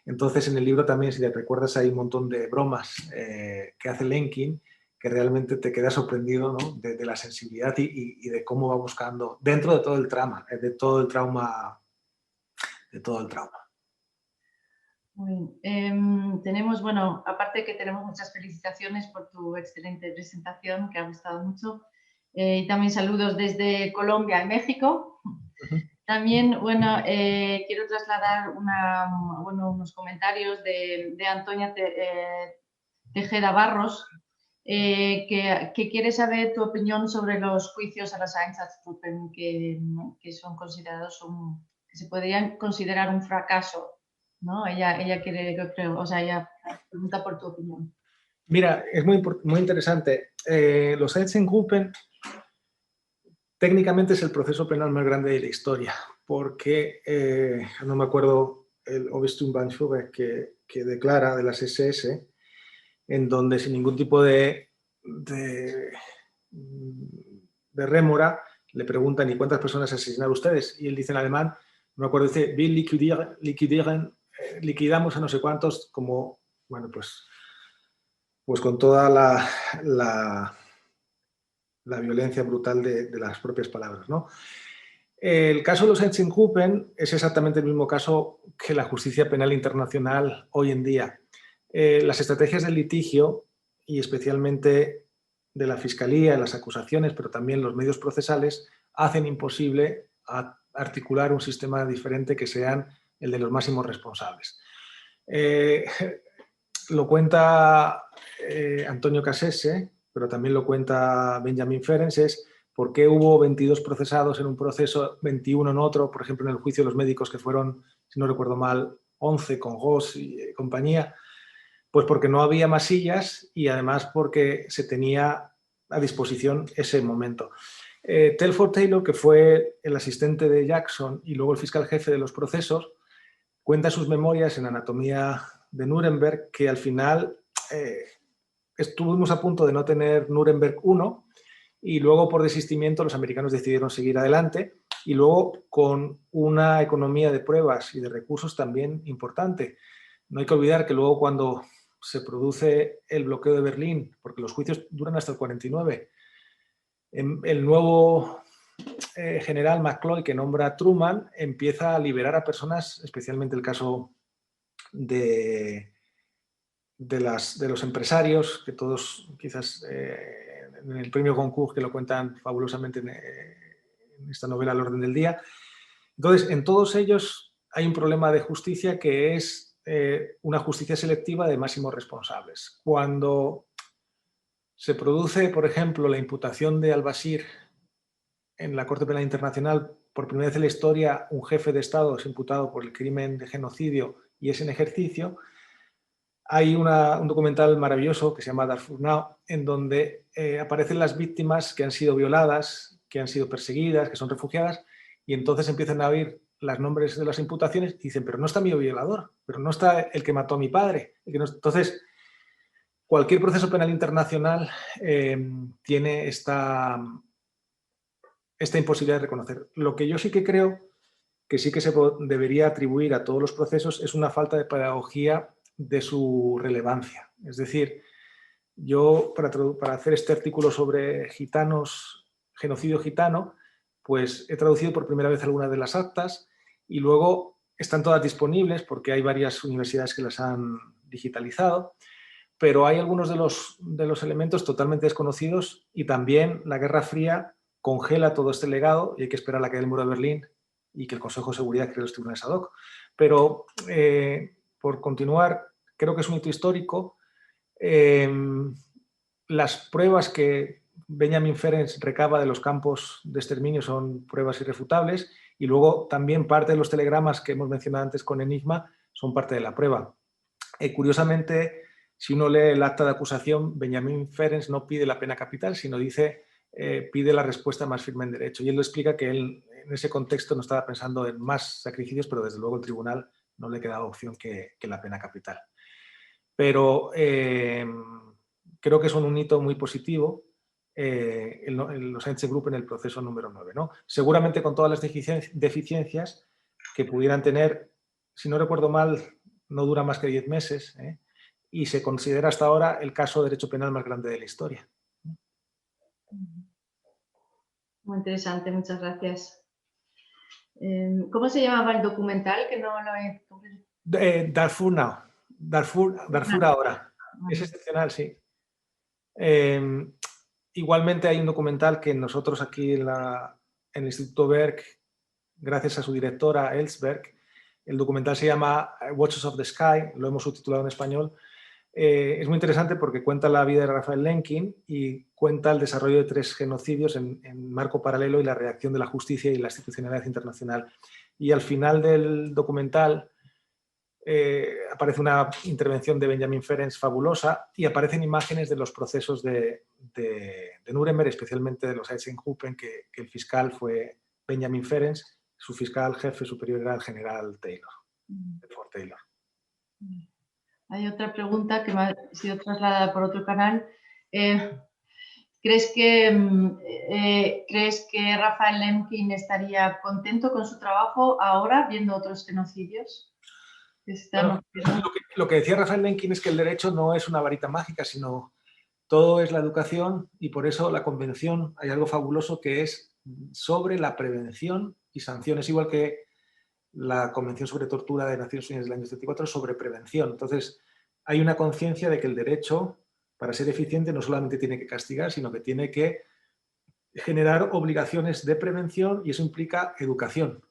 Entonces, en el libro también, si te recuerdas, hay un montón de bromas que hace Lenkin, que realmente te queda sorprendido, ¿no? de la sensibilidad y de cómo va buscando, dentro de todo el trauma, de todo el trauma. Muy bien. Tenemos, bueno, aparte que tenemos muchas felicitaciones por tu excelente presentación, que ha gustado mucho, y también saludos desde Colombia y México. También, bueno, quiero trasladar unos comentarios de Antonia Tejeda Barros, que quiere saber tu opinión sobre los juicios a las Einsatzgruppen que son considerados que se podrían considerar un fracaso, ¿no? Ella quiere, yo creo, o sea, ella pregunta por tu opinión. Mira, es muy interesante. Los Einsatzgruppen técnicamente es el proceso penal más grande de la historia, porque no me acuerdo el Oberste que declara de las SS, en donde sin ningún tipo de rémora le preguntan, ¿y cuántas personas asesinaron ustedes? Y él dice en alemán, no me acuerdo, dice, wir liquidieren, liquidamos a no sé cuántos, como, bueno, pues con toda la violencia brutal de las propias palabras, ¿no? El caso de los Einsatzgruppen es exactamente el mismo caso que la justicia penal internacional hoy en día. Las estrategias del litigio, y especialmente de la fiscalía, las acusaciones, pero también los medios procesales, hacen imposible articular un sistema diferente que sean el de los máximos responsables. Lo cuenta Antonio Cassese, pero también lo cuenta Benjamin Ferencz, es por qué hubo 22 procesados en un proceso, 21 en otro, por ejemplo, en el juicio de los médicos que fueron, si no recuerdo mal, 11 con Goss y compañía, pues porque no había masillas y además porque se tenía a disposición ese momento. Telford Taylor, que fue el asistente de Jackson y luego el fiscal jefe de los procesos, cuenta sus memorias en Anatomía de Nuremberg que al final estuvimos a punto de no tener Nuremberg 1 y luego por desistimiento los americanos decidieron seguir adelante y luego con una economía de pruebas y de recursos también importante. No hay que olvidar que luego cuando se produce el bloqueo de Berlín, porque los juicios duran hasta el 49, el nuevo general McCloy que nombra Truman empieza a liberar a personas, especialmente el caso de los empresarios, que todos quizás en el premio Goncourt, que lo cuentan fabulosamente en esta novela Al orden del día. Entonces, en todos ellos hay un problema de justicia que es una justicia selectiva de máximos responsables. Cuando se produce, por ejemplo, la imputación de al-Bashir en la Corte Penal Internacional, por primera vez en la historia, un jefe de Estado es imputado por el crimen de genocidio y es en ejercicio. Hay un documental maravilloso que se llama Darfur Now, en donde aparecen las víctimas que han sido violadas, que han sido perseguidas, que son refugiadas, y entonces empiezan a oír los nombres de las imputaciones y dicen, pero no está mi violador, pero no está el que mató a mi padre. Entonces, cualquier proceso penal internacional tiene esta imposibilidad de reconocer. Lo que yo sí que creo que sí que se debería atribuir a todos los procesos es una falta de pedagogía de su relevancia. Es decir, yo para hacer este artículo sobre gitanos, genocidio gitano, pues he traducido por primera vez algunas de las actas y luego están todas disponibles porque hay varias universidades que las han digitalizado, pero hay algunos de los elementos totalmente desconocidos y también la Guerra Fría congela todo este legado y hay que esperar a la caída del muro de Berlín y que el Consejo de Seguridad cree los tribunales ad hoc. Pero, por continuar, creo que es un hito histórico. Las pruebas que Benjamin Ferencz recaba de los campos de exterminio son pruebas irrefutables y luego también parte de los telegramas que hemos mencionado antes con Enigma son parte de la prueba. Curiosamente, si uno lee el acta de acusación, Benjamin Ferencz no pide la pena capital, sino pide la respuesta más firme en derecho. Y él lo explica que él en ese contexto no estaba pensando en más sacrificios, pero desde luego el tribunal no le quedaba opción que la pena capital. Pero creo que es un hito muy positivo los Sánchez Group en el proceso número 9, ¿no? Seguramente con todas las deficiencias que pudieran tener, si no recuerdo mal, no dura más que 10 meses, y se considera hasta ahora el caso de derecho penal más grande de la historia. Muy interesante, muchas gracias. ¿Cómo se llamaba el documental? Que no lo he... Darfur Now. Darfur ahora. Es excepcional, sí. Igualmente hay un documental que nosotros aquí en el Instituto Berg, gracias a su directora Ellsberg, el documental se llama Watchers of the Sky, lo hemos subtitulado en español. Es muy interesante porque cuenta la vida de Raphael Lemkin y cuenta el desarrollo de 3 genocidios en marco paralelo y la reacción de la justicia y la institucionalidad internacional. Y al final del documental aparece una intervención de Benjamin Ferencz fabulosa y aparecen imágenes de los procesos de Nuremberg, especialmente de los Eisenhower, que el fiscal fue Benjamin Ferencz, su fiscal jefe superior era el general Taylor, Fort Taylor. Hay otra pregunta que me ha sido trasladada por otro canal. ¿Crees que Raphael Lemkin estaría contento con su trabajo ahora viendo otros genocidios? Bueno, lo que decía Raphael Lemkin es que el derecho no es una varita mágica, sino todo es la educación y por eso la convención, hay algo fabuloso que es sobre la prevención y sanciones, igual que la Convención sobre Tortura de Naciones Unidas del año 74 sobre prevención. Entonces, hay una conciencia de que el derecho, para ser eficiente, no solamente tiene que castigar, sino que tiene que generar obligaciones de prevención y eso implica educación.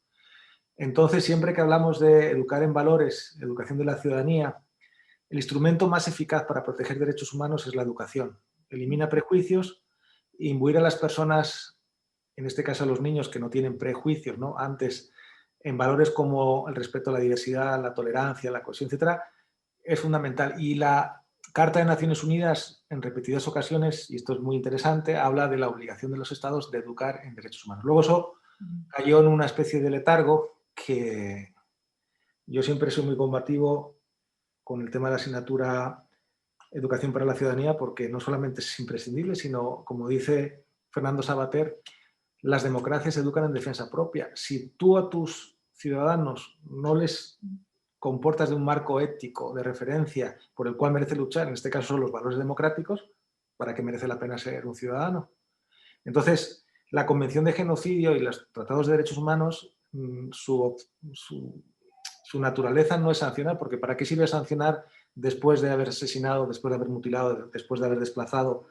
Entonces, siempre que hablamos de educar en valores, educación de la ciudadanía, el instrumento más eficaz para proteger derechos humanos es la educación. Elimina prejuicios e imbuir a las personas, en este caso a los niños que no tienen prejuicios, ¿no? Antes, en valores como el respeto a la diversidad, la tolerancia, la cohesión, etcétera, es fundamental. Y la Carta de Naciones Unidas, en repetidas ocasiones, y esto es muy interesante, habla de la obligación de los estados de educar en derechos humanos. Luego eso cayó en una especie de letargo que yo siempre soy muy combativo con el tema de la asignatura Educación para la Ciudadanía porque no solamente es imprescindible, sino, como dice Fernando Savater, las democracias educan en defensa propia. Si tú a tus ciudadanos no les comportas de un marco ético de referencia por el cual merece luchar, en este caso son los valores democráticos, ¿para qué merece la pena ser un ciudadano? Entonces, la Convención de Genocidio y los tratados de derechos humanos, su naturaleza no es sancionar, porque ¿para qué sirve sancionar después de haber asesinado, después de haber mutilado, después de haber desplazado?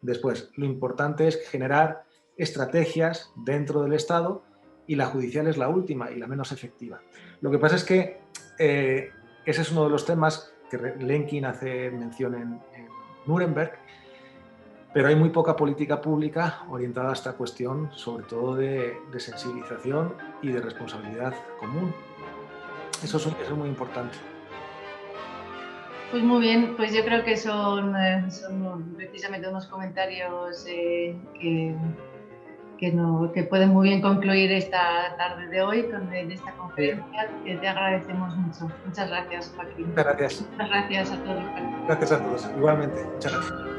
Después, lo importante es generar estrategias dentro del Estado, y la judicial es la última y la menos efectiva. Lo que pasa es que ese es uno de los temas que Lenkin hace mención en Nuremberg, pero hay muy poca política pública orientada a esta cuestión, sobre todo de sensibilización y de responsabilidad común. Eso es muy importante. Pues muy bien, pues yo creo que son precisamente unos comentarios que pueden muy bien concluir esta tarde de hoy de esta conferencia, que te agradecemos mucho. Muchas gracias, Joaquín. Muchas gracias. Muchas gracias a todos. Gracias a todos. Igualmente. Muchas gracias.